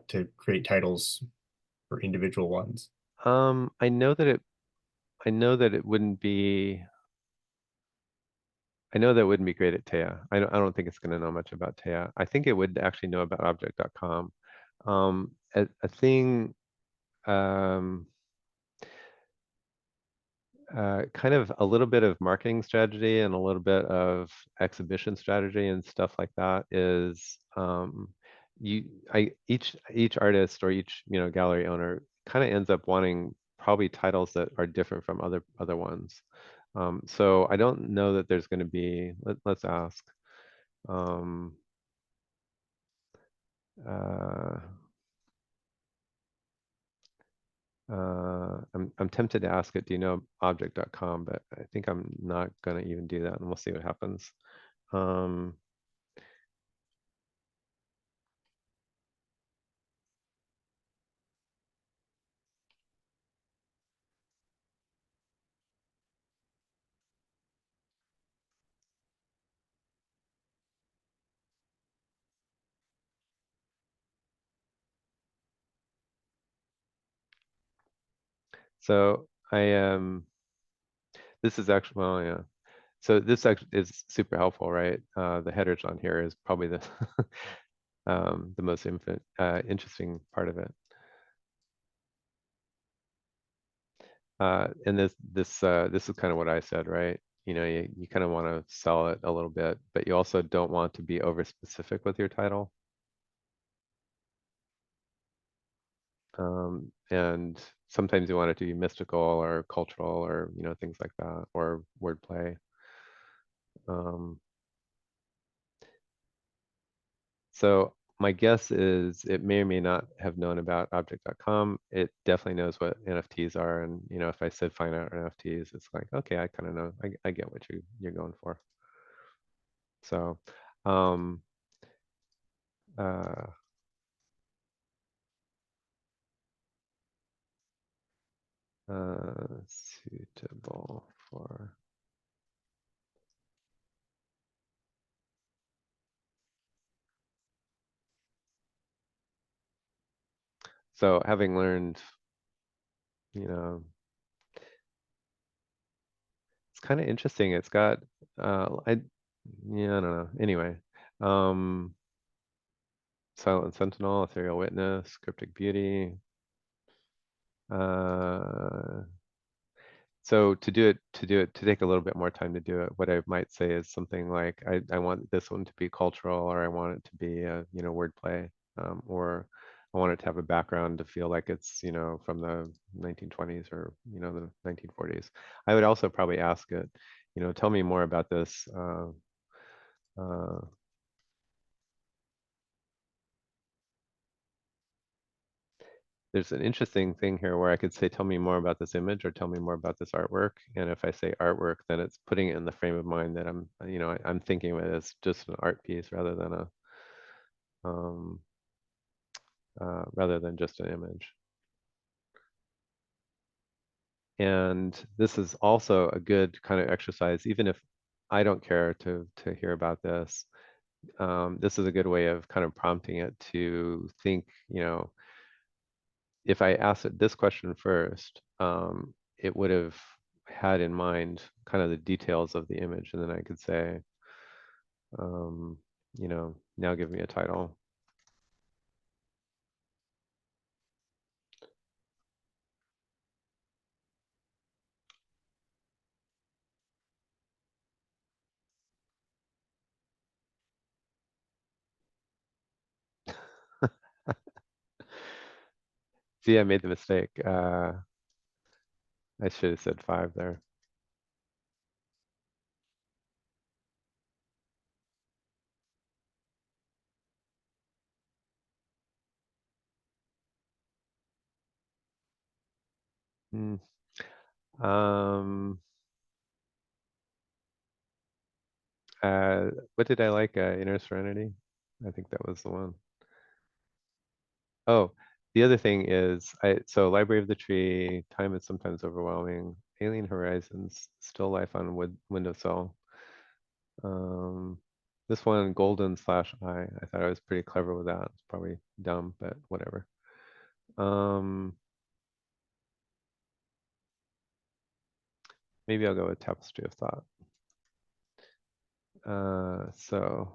to create titles for individual ones. I know that it wouldn't be. I know that wouldn't be great at Taya. I don't think it's going to know much about Taya. I think it would actually know about object.com. A thing, kind of a little bit of marketing strategy and a little bit of exhibition strategy and stuff like that is each artist or each gallery owner kind of ends up wanting probably titles that are different from other ones. So I don't know that there's going to be. Let's ask. Uh, I'm tempted to ask it, do you know object.com? But I think I'm not going to even do that, and we'll see what happens. So I am. This is actually, well, yeah. So this actually is super helpful, right? The headers on here is probably the the most interesting part of it. And this is kind of what I said, right? You kind of want to sell it a little bit, but you also don't want to be over specific with your title. And sometimes you want it to be mystical or cultural or things like that, or wordplay. So my guess is it may or may not have known about object.com. It definitely knows what NFTs are, and if I said find out NFTs, it's like, okay, I kind of know. I get what you're going for. So uh, suitable for so having learned, you know, it's kind of interesting. It's got yeah, I don't know. Anyway, um, Silent Sentinel, Ethereal Witness, Cryptic Beauty. Uh, So to take a little bit more time to do it, what I might say is something like, I want this one to be cultural, or I want it to be, wordplay, or I want it to have a background to feel like it's, from the 1920s or, the 1940s. I would also probably ask it, tell me more about this. Uh, there's an interesting thing here where I could say, tell me more about this image or tell me more about this artwork. And if I say artwork, then it's putting it in the frame of mind that I'm thinking of it as just an art piece um, rather than just an image. And this is also a good kind of exercise, even if I don't care to hear about this. This is a good way of kind of prompting it to think, if I asked it this question first, it would have had in mind kind of the details of the image, and then I could say, um, now give me a title. See, I made the mistake. I should have said 5 there. Hmm. Um, what did I like? Inner Serenity. I think that was the one. Oh, the other thing is, so Library of the Tree, Time is Sometimes Overwhelming, Alien Horizons, Still Life on Windowsill. This one, Golden slash I thought I was pretty clever with that. It's probably dumb, but whatever. Maybe I'll go with Tapestry of Thought. So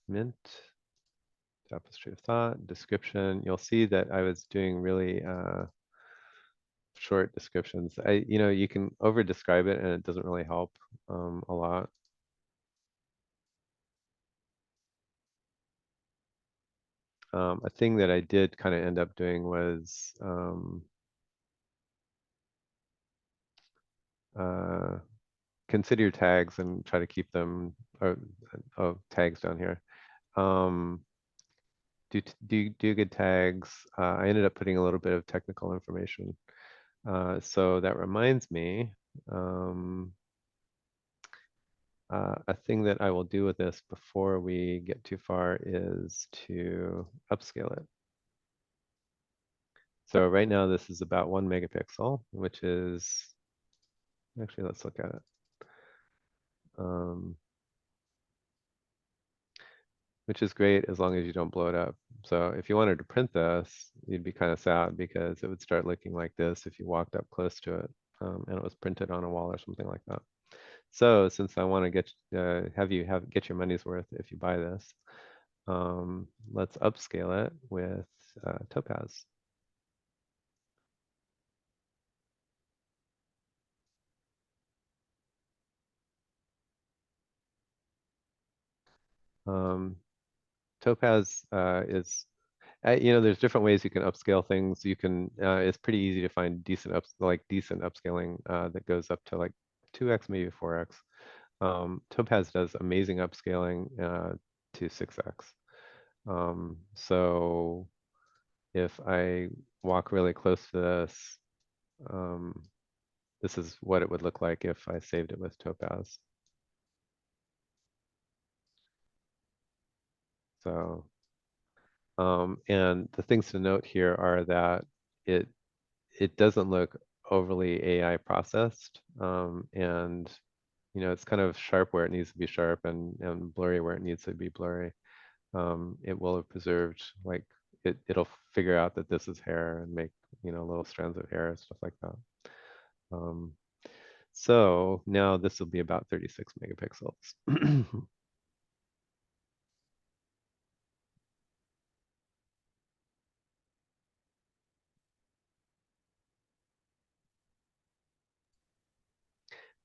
Mint, Tapestry of Thought, description. You'll see that I was doing really short descriptions. You can over describe it and it doesn't really help a lot. A thing that I did kind of end up doing was consider your tags and try to keep them, oh, tags down here. Do good tags. I ended up putting a little bit of technical information. So that reminds me, a thing that I will do with this before we get too far is to upscale it. So right now this is about 1 megapixel, which is, actually let's look at it. Which is great as long as you don't blow it up. So if you wanted to print this, you'd be kind of sad because it would start looking like this if you walked up close to it and it was printed on a wall or something like that. So since I want to get your money's worth if you buy this, let's upscale it with Topaz. Topaz is, there's different ways you can upscale things. You can, it's pretty easy to find decent upscaling that goes up to like 2x, maybe 4x. Topaz does amazing upscaling to 6x. So if I walk really close to this, this is what it would look like if I saved it with Topaz. So And the things to note here are that it it doesn't look overly AI processed, and it's kind of sharp where it needs to be sharp and blurry where it needs to be blurry. It will have preserved, like, it'll figure out that this is hair and make little strands of hair and stuff like that. Um, so now this will be about 36 megapixels.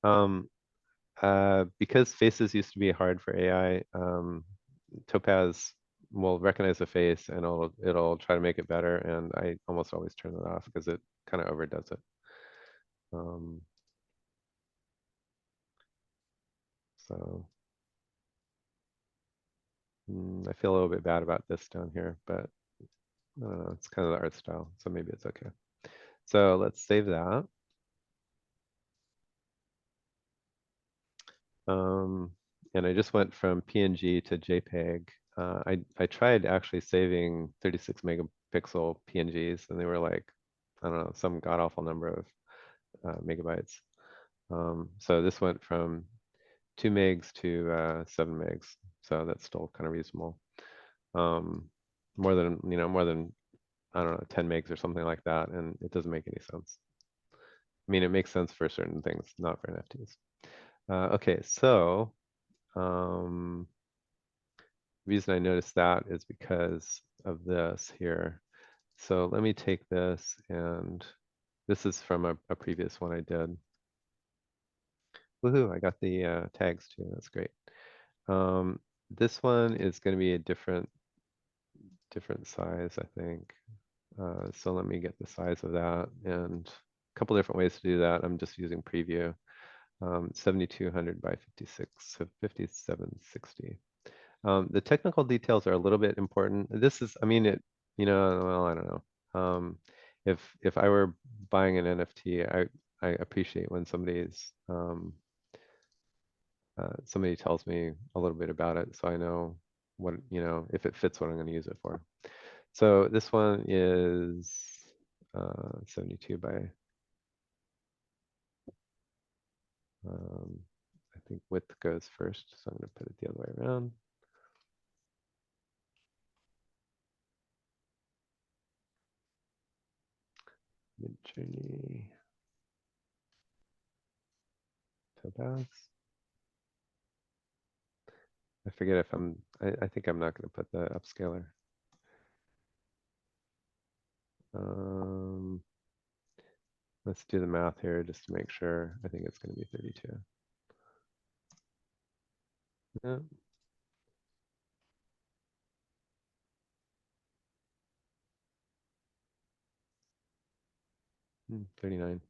Um, because faces used to be hard for AI, Topaz will recognize the face and it'll try to make it better, and I almost always turn it off because it kind of overdoes it. Um, so I feel a little bit bad about this down here, but I don't know, it's kind of the art style, so maybe it's okay. So let's save that. And I just went from PNG to JPEG. I tried actually saving 36 megapixel PNGs, and they were like, I don't know, some god awful number of megabytes. So this went from 2 megs to 7 megs, so that's still kind of reasonable. More than I don't know, 10 megs or something like that, and it doesn't make any sense. I mean, it makes sense for certain things, not for NFTs. Okay, so reason I noticed that is because of this here. So let me take this, and this is from a previous one I did. Woohoo, I got the tags too, that's great. This one is going to be a different size, I think. So let me get the size of that, and a couple different ways to do that. I'm just using preview. 7200 by 56, so 5760. The technical details are a little bit important. This is, I mean, well, I don't know. If I were buying an NFT, I appreciate when somebody tells me a little bit about it, so I know what, if it fits what I'm going to use it for. So this one is 72 by, I think width goes first, so I'm going to put it the other way around. Midjourney, Topaz. I forget if I think I'm not going to put the upscaler. Let's do the math here just to make sure. I think it's going to be 32. Yeah. 39.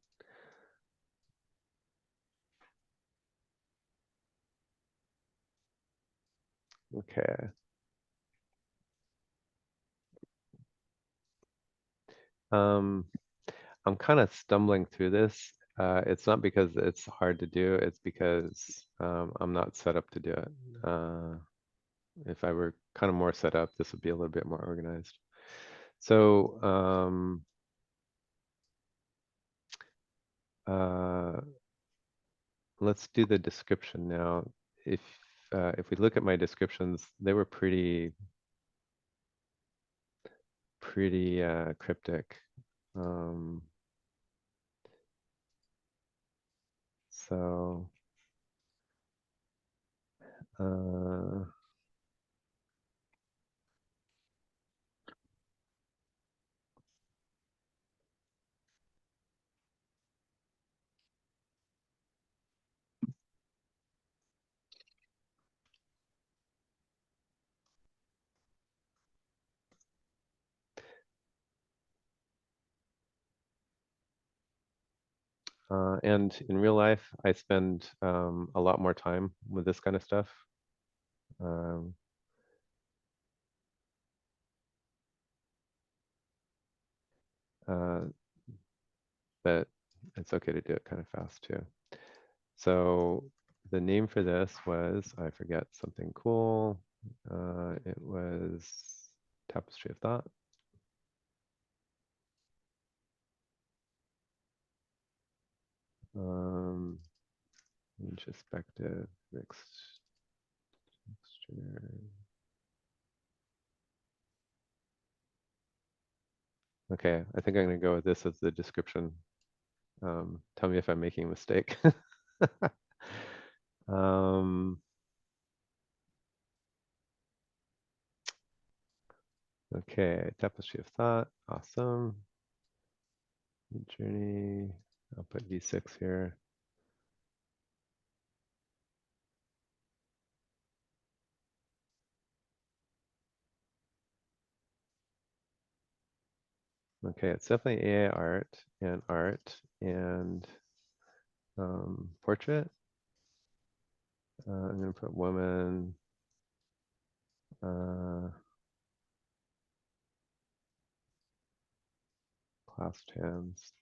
Okay. I'm kind of stumbling through this. It's not because it's hard to do, it's because I'm not set up to do it. If I were kind of more set up, this would be a little bit more organized. So let's do the description now. If we look at my descriptions, they were pretty cryptic. So and in real life, I spend a lot more time with this kind of stuff. Um, uh, but it's okay to do it kind of fast too. So the name for this was, I forget, something cool. It was Tapestry of Thought. Introspective, mixture. Okay, I think I'm going to go with this as the description. Tell me if I'm making a mistake. Okay, Tapestry of Thought, awesome. Journey, I'll put V6 here. Okay, it's definitely AI art and portrait. I'm going to put woman, clasped hands.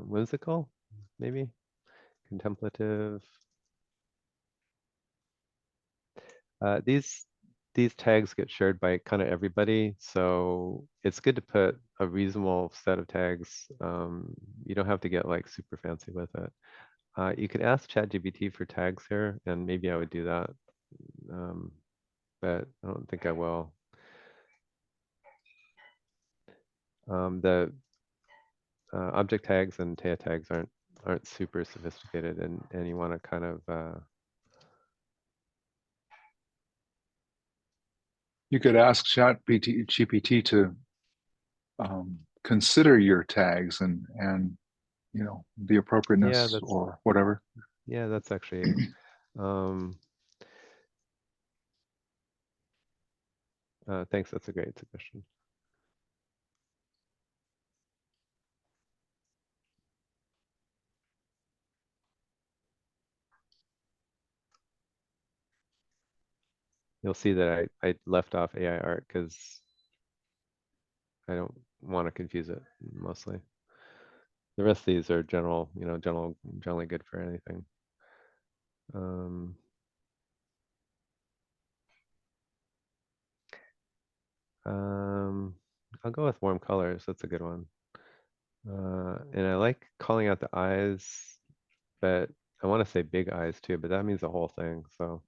Whimsical, maybe, contemplative. These tags get shared by kind of everybody, so it's good to put a reasonable set of tags. You don't have to get like super fancy with it. You could ask ChatGPT for tags here, and maybe I would do that, but I don't think I will. The object tags and Taya tags aren't super sophisticated, and you want to kind of You could ask GPT to consider your tags and you know the yeah, appropriateness or whatever. Yeah, that's actually thanks. That's a great suggestion. You'll see that I left off AI art because I don't want to confuse it mostly. The rest of these are general, generally good for anything. I'll go with warm colors. That's a good one. And I like calling out the eyes, but I want to say big eyes too, but that means the whole thing. So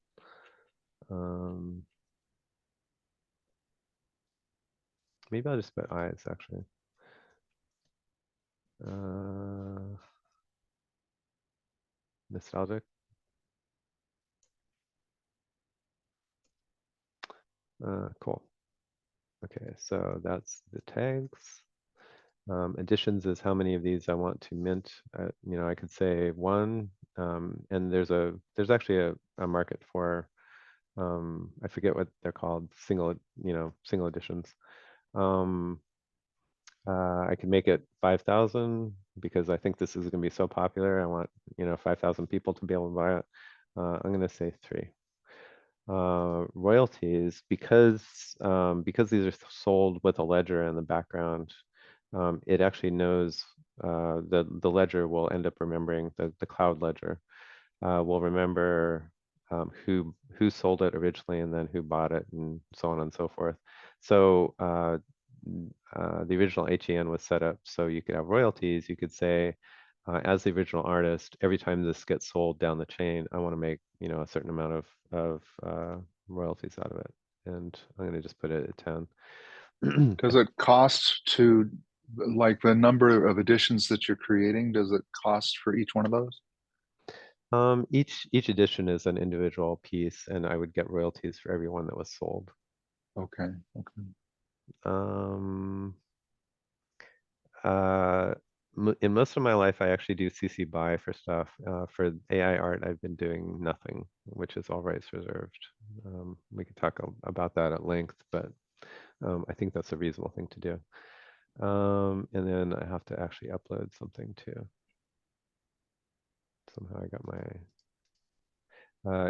maybe I'll just put eyes actually. Nostalgic. Cool. Okay, so that's the tags. Additions is how many of these I want to mint. I could say one, and there's actually a market for I forget what they're called, single editions. I can make it 5,000 because I think this is going to be so popular. I want 5,000 people to be able to buy it. I'm going to say 3. Royalties, because these are sold with a ledger in the background, it actually knows the ledger will end up remembering the cloud ledger will remember who sold it originally and then who bought it and so on and so forth. So the original HEN was set up so you could have royalties. You could say, as the original artist, every time this gets sold down the chain, I want to make a certain amount of royalties out of it. And I'm going to just put it at 10. Does it cost to, like, the number of editions that you're creating? Does it cost for each one of those? Each edition is an individual piece, and I would get royalties for every one that was sold. Okay. Okay. In most of my life, I actually do CC BY for stuff. For AI art, I've been doing nothing, which is all rights reserved. We could talk about that at length, but I think that's a reasonable thing to do. And then I have to actually upload something too. Somehow I got my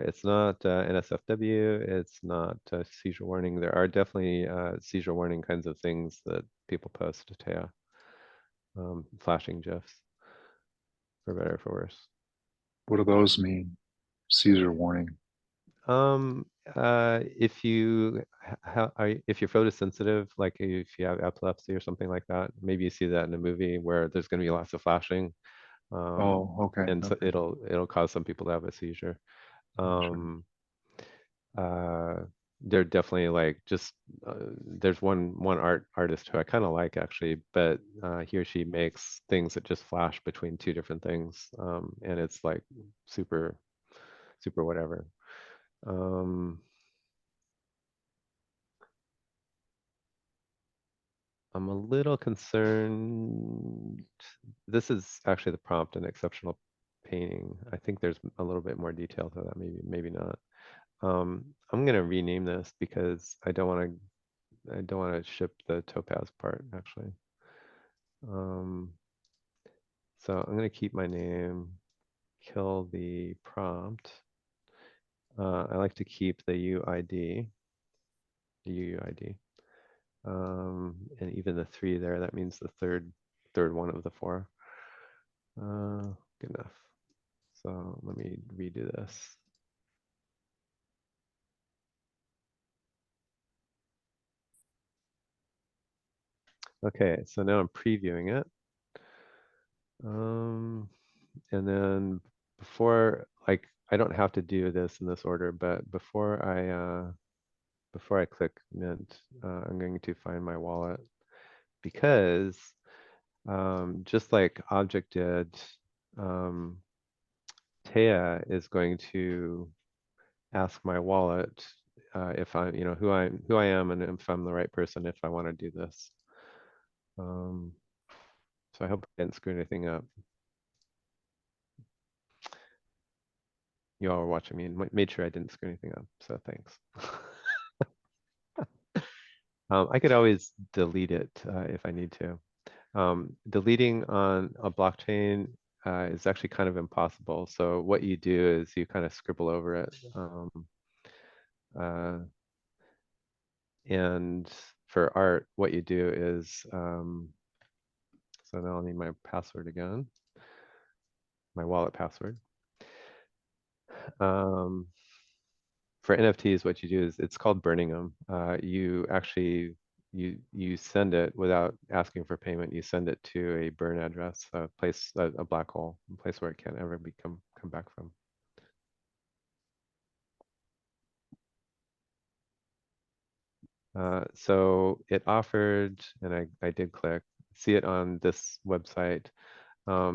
it's not NSFW, it's not seizure warning. There are definitely seizure warning kinds of things that people post to Taya, flashing GIFs. for better or for worse. What do those mean? Seizure warning. If you if you're photosensitive, like if you have epilepsy or something like that, maybe you see that in a movie where there's going to be lots of flashing, Oh, okay, and so okay, it'll cause some people to have a seizure. gotcha. Uh, they're definitely like just there's one artist who I kind of like actually, but he or she makes things that just flash between two different things, and it's like super super whatever. I'm a little concerned. This is actually the prompt, an exceptional painting. I think there's a little bit more detail to that, maybe not. I'm gonna rename this because I don't want to ship the topaz part actually. So I'm gonna keep my name, kill the prompt. I like to keep the UID, the UUID, and even the 3 there. That means the third one of the 4. Good enough. So let me redo this. Okay, so now I'm previewing it. And then before, like, I don't have to do this in this order, but before I click mint, I'm going to find my wallet because just like Object did, Taya is going to ask my wallet if I, who I am and if I'm the right person if I want to do this. So I hope I didn't screw anything up. You all were watching me and made sure I didn't screw anything up. So thanks. I could always delete it if I need to. Deleting on a blockchain is actually kind of impossible. So what you do is you kind of scribble over it. And for art, what you do is, so now I'll need my password again, my wallet password. For NFTs, what you do is it's called burning them. You actually you send it without asking for payment. You send it to a burn address, a place, a black hole, a place where it can't ever come back from. So it offered, and I did click, see it on this website.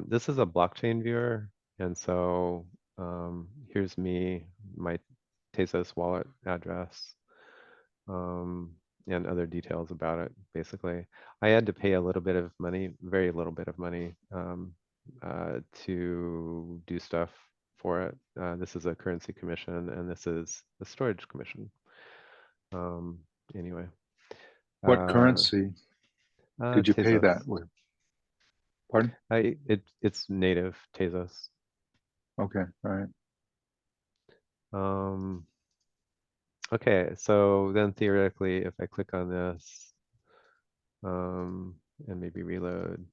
This is a blockchain viewer, and so here's me, my Tezos wallet address, and other details about it. Basically, I had to pay a little bit of money, very little bit of money, to do stuff for it. This is a currency commission, and this is a storage commission. Anyway, What currency did you pay Tezos. that with? Pardon? It's native Tezos. Okay, all right. Okay, so then theoretically, if I click on this, and maybe reload,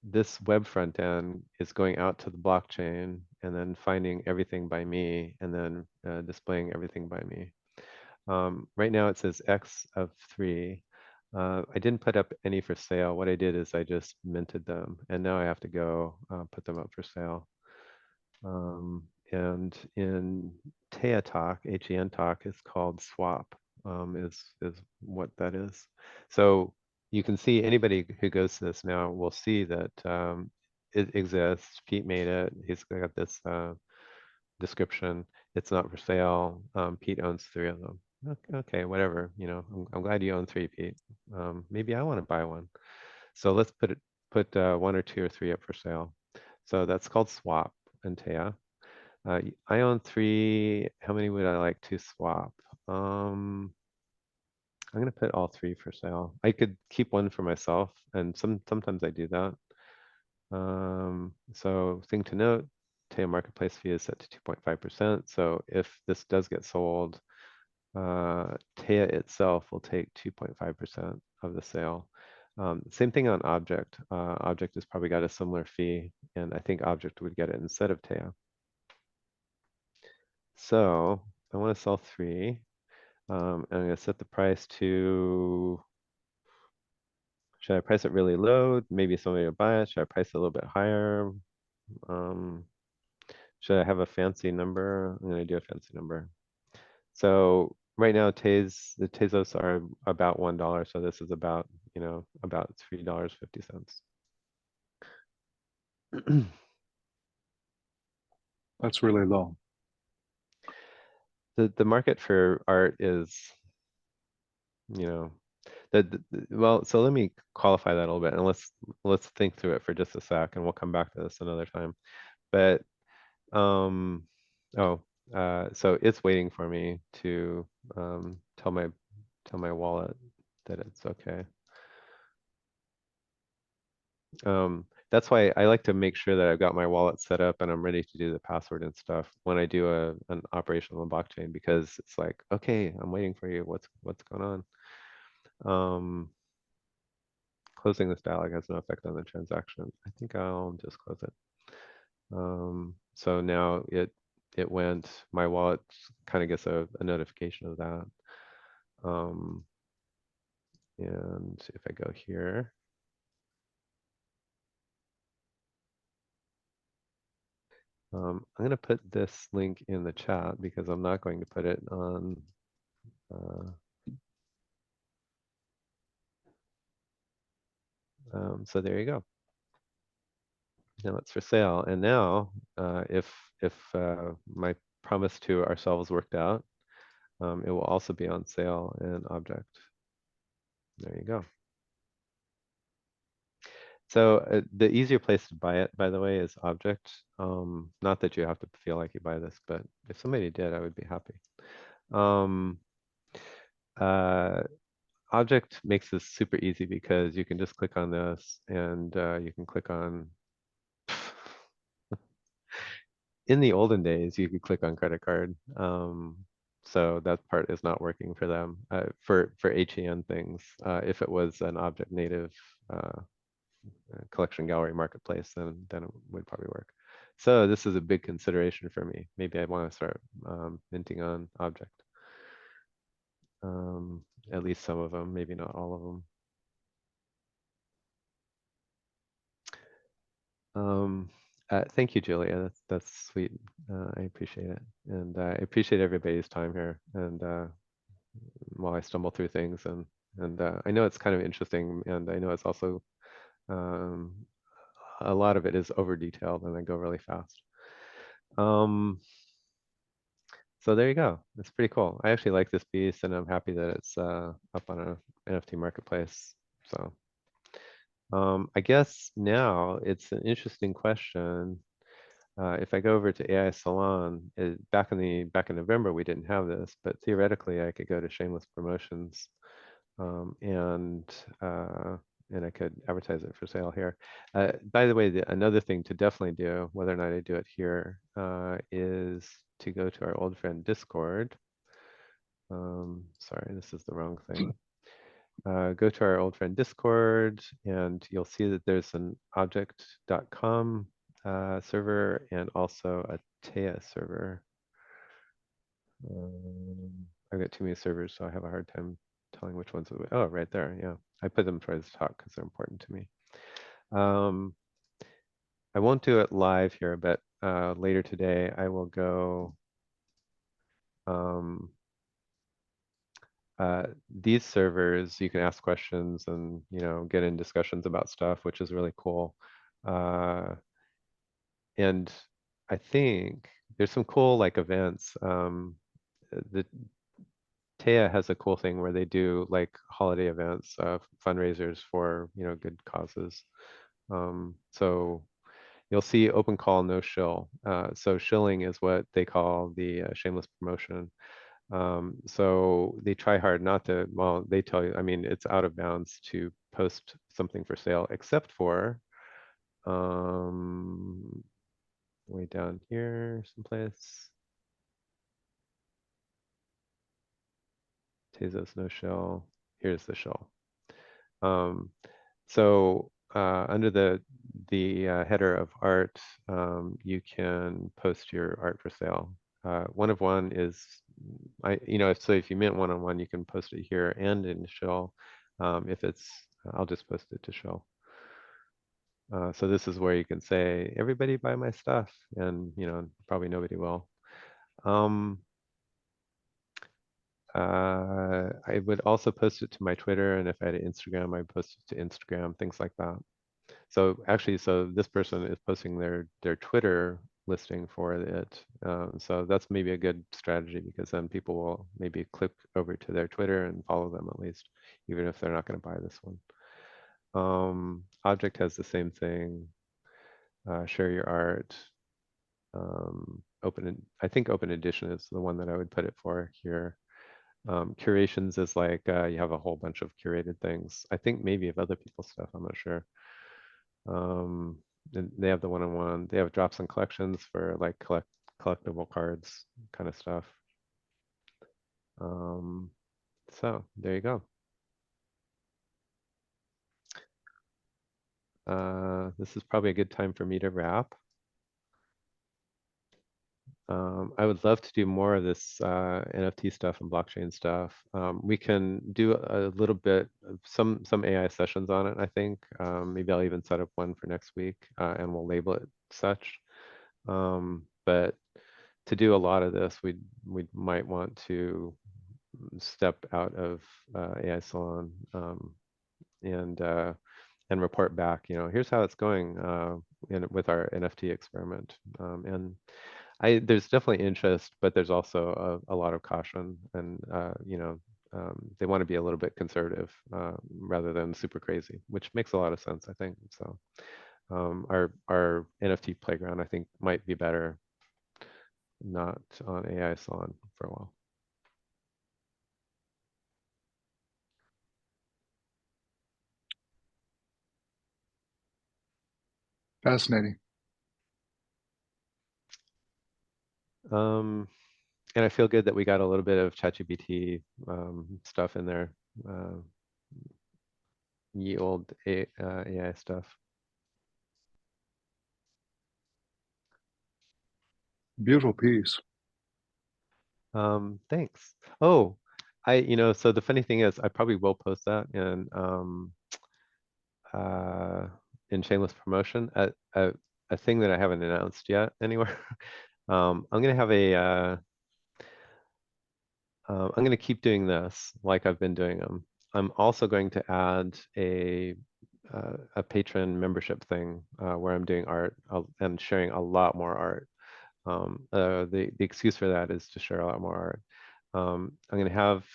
this web front end is going out to the blockchain and then finding everything by me and then displaying everything by me. Right now it says X of 3. I didn't put up any for sale. What I did is I just minted them, and now I have to go put them up for sale. And in Taya Talk, HEN Talk is called swap, is what that is. So you can see anybody who goes to this now will see that it exists. Pete made it. He's got this description. It's not for sale. Pete owns 3 of them. Okay, whatever. I'm glad you own 3, Pete. Maybe I want to buy one. So let's put 1 or 2 or 3 up for sale. So that's called swap in Taya. I own 3. How many would I like to swap? I'm gonna put all 3 for sale. I could keep 1 for myself, and sometimes I do that. So thing to note, Taya marketplace fee is set to 2.5%. So if this does get sold, Taya itself will take 2.5% of the sale. Same thing on Object. Object has probably got a similar fee, and I think Object would get it instead of Teo. So I want to sell 3. I'm going to set the price to, should I price it really low? Maybe somebody will buy it. Should I price it a little bit higher? Um, should I have a fancy number? I'm going to do a fancy number. So right now, the Tezos are about $1. So this is about, about $3.50. That's really low. The market for art is, well, so let me qualify that a little bit, and let's think through it for just a sec, and we'll come back to this another time. But oh, so it's waiting for me to tell my wallet that it's okay. That's why I like to make sure that I've got my wallet set up and I'm ready to do the password and stuff when I do an operation on the blockchain, because it's like, okay, I'm waiting for you. What's going on? Closing this dialog has no effect on the transaction. I think I'll just close it. So now it went, my wallet kind of gets a notification of that. And if I go here, I'm going to put this link in the chat because I'm not going to put it on. So there you go. Now it's for sale. And now, if my promise to ourselves worked out, it will also be on sale in Object. There you go. So the easier place to buy it, by the way, is Object. Not that you have to feel like you buy this, but if somebody did, I would be happy. Um, Object makes this super easy because you can just click on this and you can click on, in the olden days, you could click on credit card. So that part is not working for them, for HEN things. If it was an object native collection gallery marketplace, then it would probably work. So this is a big consideration for me. Maybe I want to start minting on Object. At least some of them, maybe not all of them. Thank you, Julia. That's sweet. I appreciate it, and I appreciate everybody's time here. And while I stumble through things, and I know it's kind of interesting, and I know it's also a lot of it is over detailed, and I go really fast. So there you go. It's pretty cool. I actually like this piece, and I'm happy that it's up on a NFT marketplace. So I guess now it's an interesting question. If I go over to AI Salon, back in November we didn't have this, but theoretically I could go to Shameless Promotions, and I could advertise it for sale here. By the way, another thing to definitely do, whether or not I do it here, is to go to our old friend Discord. Sorry, this is the wrong thing. Go to our old friend Discord, and you'll see that there's an object.com server and also a Tea server. I've got too many servers, so I have a hard time telling which ones. Oh, right there. Yeah, I put them towards the top because they're important to me. I won't do it live here, but later today I will go. These servers, you can ask questions and get in discussions about stuff, which is really cool. And I think there's some cool like events. The Taya has a cool thing where they do like holiday events, fundraisers for good causes. So you'll see open call, no shill. So shilling is what they call the shameless promotion. So they try hard not to, well, they tell you, I mean, it's out of bounds to post something for sale, except for way down here someplace. Tezos no shell. Here's the shell. So under the header of art, you can post your art for sale. One of one is, so if you mint one-on-one, you can post it here and in Shell. If it's, I'll just post it to Shell. So this is where you can say, everybody buy my stuff, and probably nobody will. I would also post it to my Twitter, and if I had an Instagram, I'd post it to Instagram, things like that. So actually, this person is posting their Twitter listing for it. So that's maybe a good strategy, because then people will maybe click over to their Twitter and follow them at least, even if they're not going to buy this one. Object has the same thing. Share your art. I think open edition is the one that I would put it for here. Curations is like you have a whole bunch of curated things. I think maybe of other people's stuff, I'm not sure. And they have the one-on-one. They have drops and collections for like collectible cards kind of stuff. So there you go. This is probably a good time for me to wrap. I would love to do more of this NFT stuff and blockchain stuff. We can do a little bit of some AI sessions on it, I think. Maybe I'll even set up one for next week, and we'll label it such. But to do a lot of this, we might want to step out of AI Salon, and report back. Here's how it's going with our NFT experiment. And there's definitely interest, but there's also a lot of caution, and they want to be a little bit conservative rather than super crazy, which makes a lot of sense, I think. So our NFT playground, I think, might be better not on AI Salon for a while. Fascinating. And I feel good that we got a little bit of ChatGPT stuff in there, ye old AI stuff. Beautiful piece. Thanks. Oh, so the funny thing is, I probably will post that in shameless promotion, a thing that I haven't announced yet anywhere. I'm gonna have I'm gonna keep doing this like I've been doing them. I'm also going to add a patron membership thing where I'm doing art and sharing a lot more art. The excuse for that is to share a lot more art. I'm going to have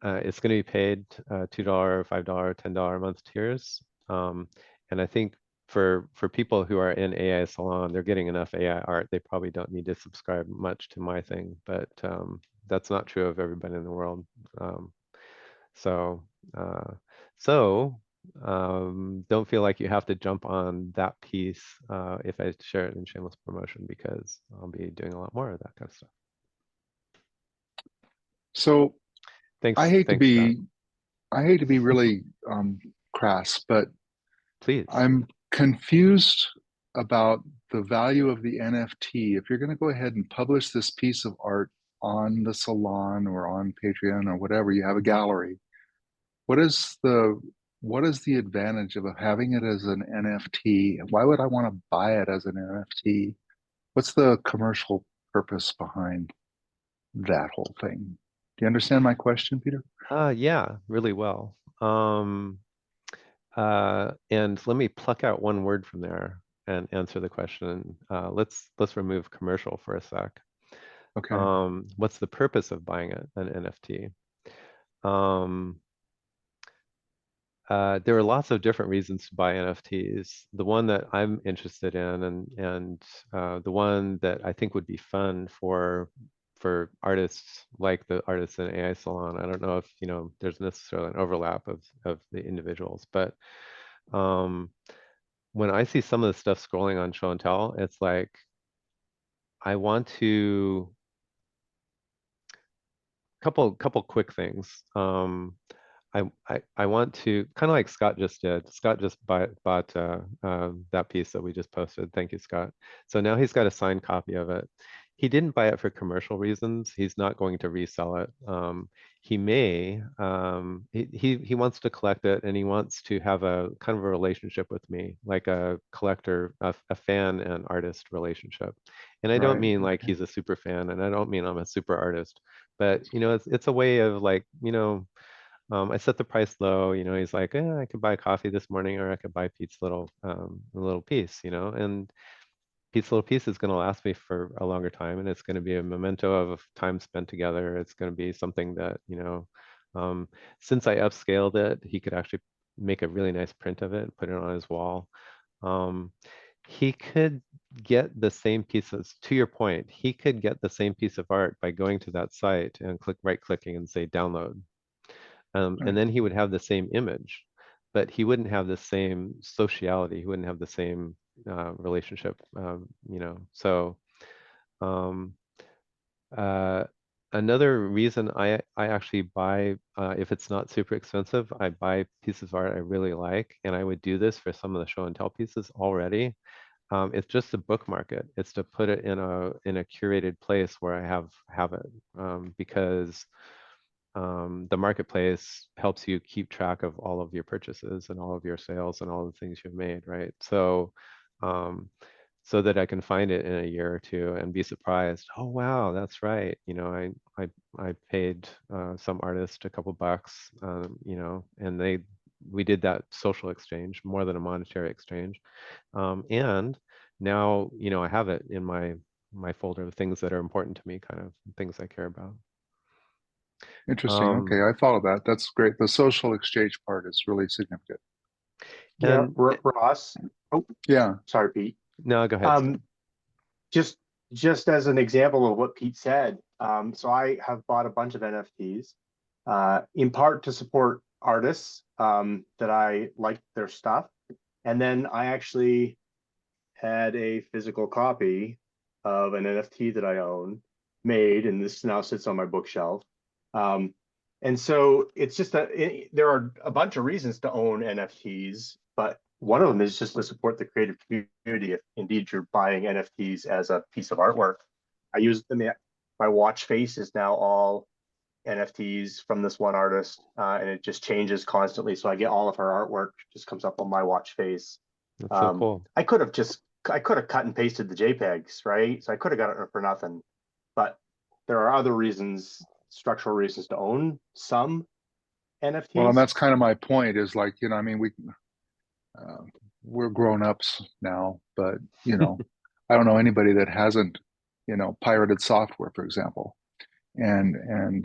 it's going to be paid $2, $5, $10 a month tiers, and I think for people who are in AI Salon, they're getting enough AI art. They probably don't need to subscribe much to my thing, but that's not true of everybody in the world. So don't feel like you have to jump on that piece if I share it in shameless promotion, because I'll be doing a lot more of that kind of stuff. So Thanks, I hate to thanks, Scott. be really crass, but Please. I'm confused about the value of the NFT. If you're going to go ahead and publish this piece of art on the salon or on Patreon or whatever, you have a gallery. What is the advantage of having it as an NFT? Why would I want to buy it as an NFT? What's the commercial purpose behind that whole thing? Do you understand my question, Peter? Yeah, really well. And let me pluck out one word from there and answer the question. Let's remove commercial for a sec. Okay. What's the purpose of buying an NFT? There are lots of different reasons to buy NFTs. The one that I'm interested in, and the one that I think would be fun for artists like the artists in AI Salon. I don't know if there's necessarily an overlap of the individuals, but when I see some of the stuff scrolling on Show and Tell, it's like I want to couple quick things. I want to kind of like Scott just did. Scott just bought that piece that we just posted. Thank you, Scott. So now he's got a signed copy of it. He didn't buy it for commercial reasons. He's not going to resell it. He may. He wants to collect it, and he wants to have a kind of a relationship with me, like a collector, a fan and artist relationship. And I don't Right. mean like he's a super fan, and I don't mean I'm a super artist, but it's a way of like, I set the price low. He's like, I could buy coffee this morning, or I could buy Pete's little piece, and Pete's little piece is going to last me for a longer time, and it's going to be a memento of time spent together. It's going to be something that, um, since I upscaled it, he could actually make a really nice print of it and put it on his wall. Um, he could get the same pieces, to your point, he could get the same piece of art by going to that site and right clicking and say download. And Right. then he would have the same image, but he wouldn't have the same sociality. He wouldn't have the same relationship, So um, uh, another reason I actually buy, if it's not super expensive, I buy pieces of art I really like, and I would do this for some of the show and tell pieces already. It's just to bookmark it. It's to put it in a curated place where I have it, because the marketplace helps you keep track of all of your purchases and all of your sales and all the things you've made, right? So, um, so that I can find it in a year or two and be surprised. Oh wow, that's right. I paid some artist a couple bucks, and we did that social exchange more than a monetary exchange, and now I have it in my folder of things that are important to me, kind of things I care about. Interesting. Um, Okay, I follow that. That's great. The social exchange part is really significant. Yeah, and Ross. Oh, Yeah. sorry, Pete. no, go ahead, Scott. Um, just just as an example of what Pete said, so I have bought a bunch of NFTs, in part to support artists that I like their stuff, and then I actually had a physical copy of an NFT that I own made, and this now sits on my bookshelf. Um, and so it's just that there are a bunch of reasons to own NFTs, but one of them is just to support the creative community. If indeed you're buying NFTs as a piece of artwork, I use them. My watch face is now all NFTs from this one artist, and it just changes constantly. So I get all of her artwork just comes up on my watch face. That's so cool. I could have cut and pasted the JPEGs, right? So I could have got it for nothing. But there are other reasons, structural reasons to own some Well, and NFTs. that's kind of my point is like, I mean, uh, we're grown ups now, but, I don't know anybody that hasn't, pirated software, for example. And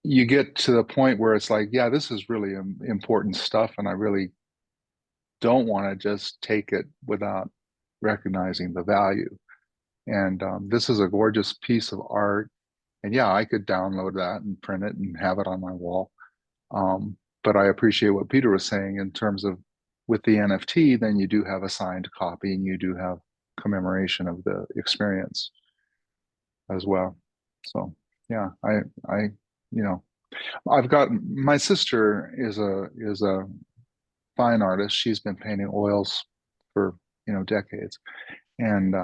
you get to the point where it's like, yeah, this is really important stuff. And I really don't want to just take it without recognizing the value. And this is a gorgeous piece of art. And yeah, I could download that and print it and have it on my wall. But I appreciate what Peter was saying in terms of with the NFT, then you do have a signed copy and you do have commemoration of the experience as well. So yeah, I, you know, I've got my sister is a fine artist. She's been painting oils for decades, and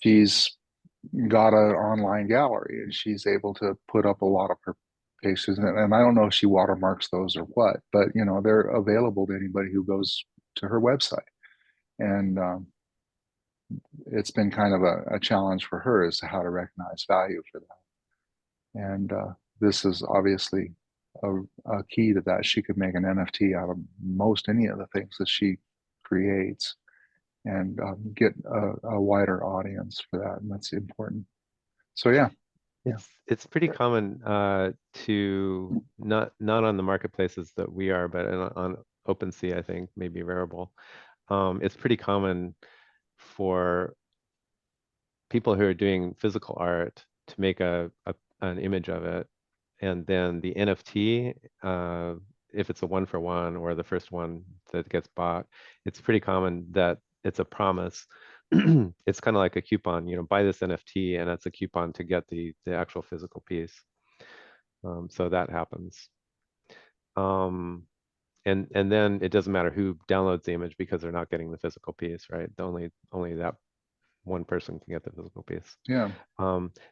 she's got an online gallery, and she's able to put up a lot of her pieces. And I don't know if she watermarks those or what, but they're available to anybody who goes to her website. And it's been kind of a challenge for her as to how to recognize value for that. And this is obviously a key to that. She could make an NFT out of most any of the things that she creates and get a wider audience for that. And that's important. So yeah. It's pretty common to not on the marketplaces that we are, but on OpenSea, I think, maybe Rarible. It's pretty common for people who are doing physical art to make an image of it, and then the NFT, if it's a one for one or the first one that gets bought, it's pretty common that it's a promise. It's kind of like a coupon, buy this NFT, and that's a coupon to get the actual physical piece. So that happens. And then it doesn't matter who downloads the image because they're not getting the physical piece, right? Only that one person can get the physical piece. Yeah.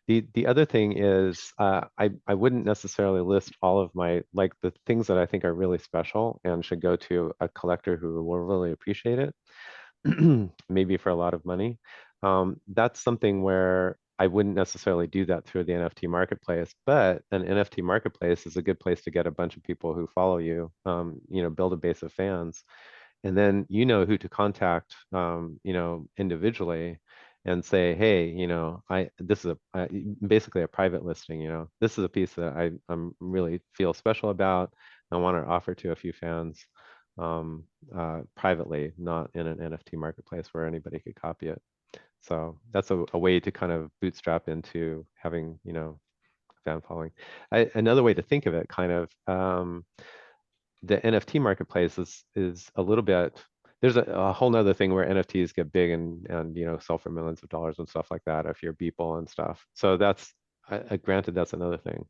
The other thing is I wouldn't necessarily list all of my, like, the things that I think are really special and should go to a collector who will really appreciate it, maybe for a lot of money. That's something where I wouldn't necessarily do that through the NFT marketplace, but an NFT marketplace is a good place to get a bunch of people who follow you, build a base of fans, and then you know who to contact, individually, and say, hey, this is basically a private listing. This is a piece that I'm really feel special about. I want to offer to a few fans, privately, not in an NFT marketplace where anybody could copy it. So that's a way to kind of bootstrap into having, fan following. Another way to think of it, kind of, the NFT marketplace is a little bit. There's a whole nother thing where NFTs get big and sell for millions of dollars and stuff like that if you're Beeple and stuff. So that's granted, that's another thing.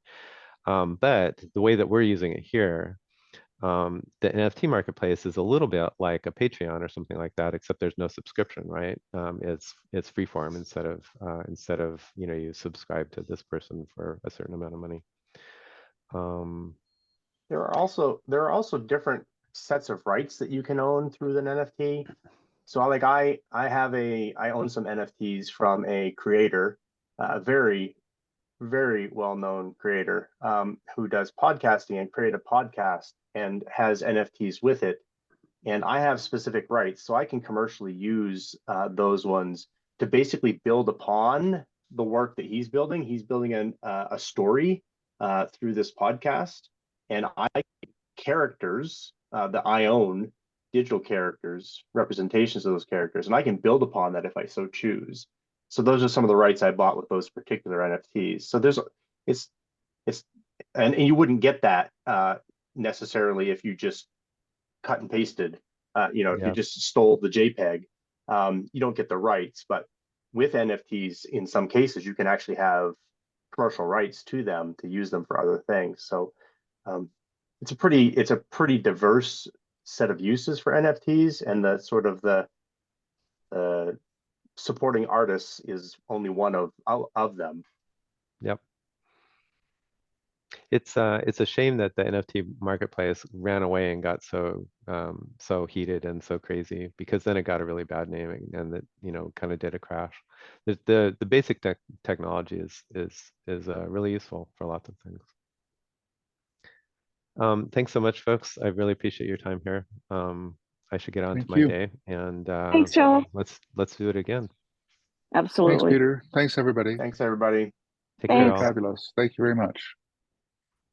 But the way that we're using it here, the NFT marketplace is a little bit like a Patreon or something like that, except there's no subscription, right? It's free form instead of you subscribe to this person for a certain amount of money. There are also different sets of rights that you can own through an NFT. So I own some NFTs from a creator, a very, very well-known creator, who does podcasting and create a podcast and has NFTs with it. And I have specific rights, so I can commercially use those ones to basically build upon the work that he's building. He's building a story through this podcast, and I characters that I own, digital characters, representations of those characters, and I can build upon that if I so choose. So those are some of the rights I bought with those particular NFTs. So it's and you wouldn't get that necessarily if you just cut and pasted. If you just stole the JPEG, you don't get the rights. But with NFTs, in some cases, you can actually have commercial rights to them to use them for other things. So it's a pretty diverse set of uses for NFTs, and the sort of the supporting artists is only one of them. Yep. It's a shame that the NFT marketplace ran away and got so heated and so crazy, because then it got a really bad naming, and that kind of did a crash. The basic technology is really useful for lots of things. Thanks so much, folks. I really appreciate your time here. I should get on to my day, and Thanks, Joe. let's do it again. Thanks, Absolutely. Peter. Thanks, everybody. Thanks, everybody. Take care, Thanks. all. Fabulous. Thank you very much.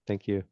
Thank you.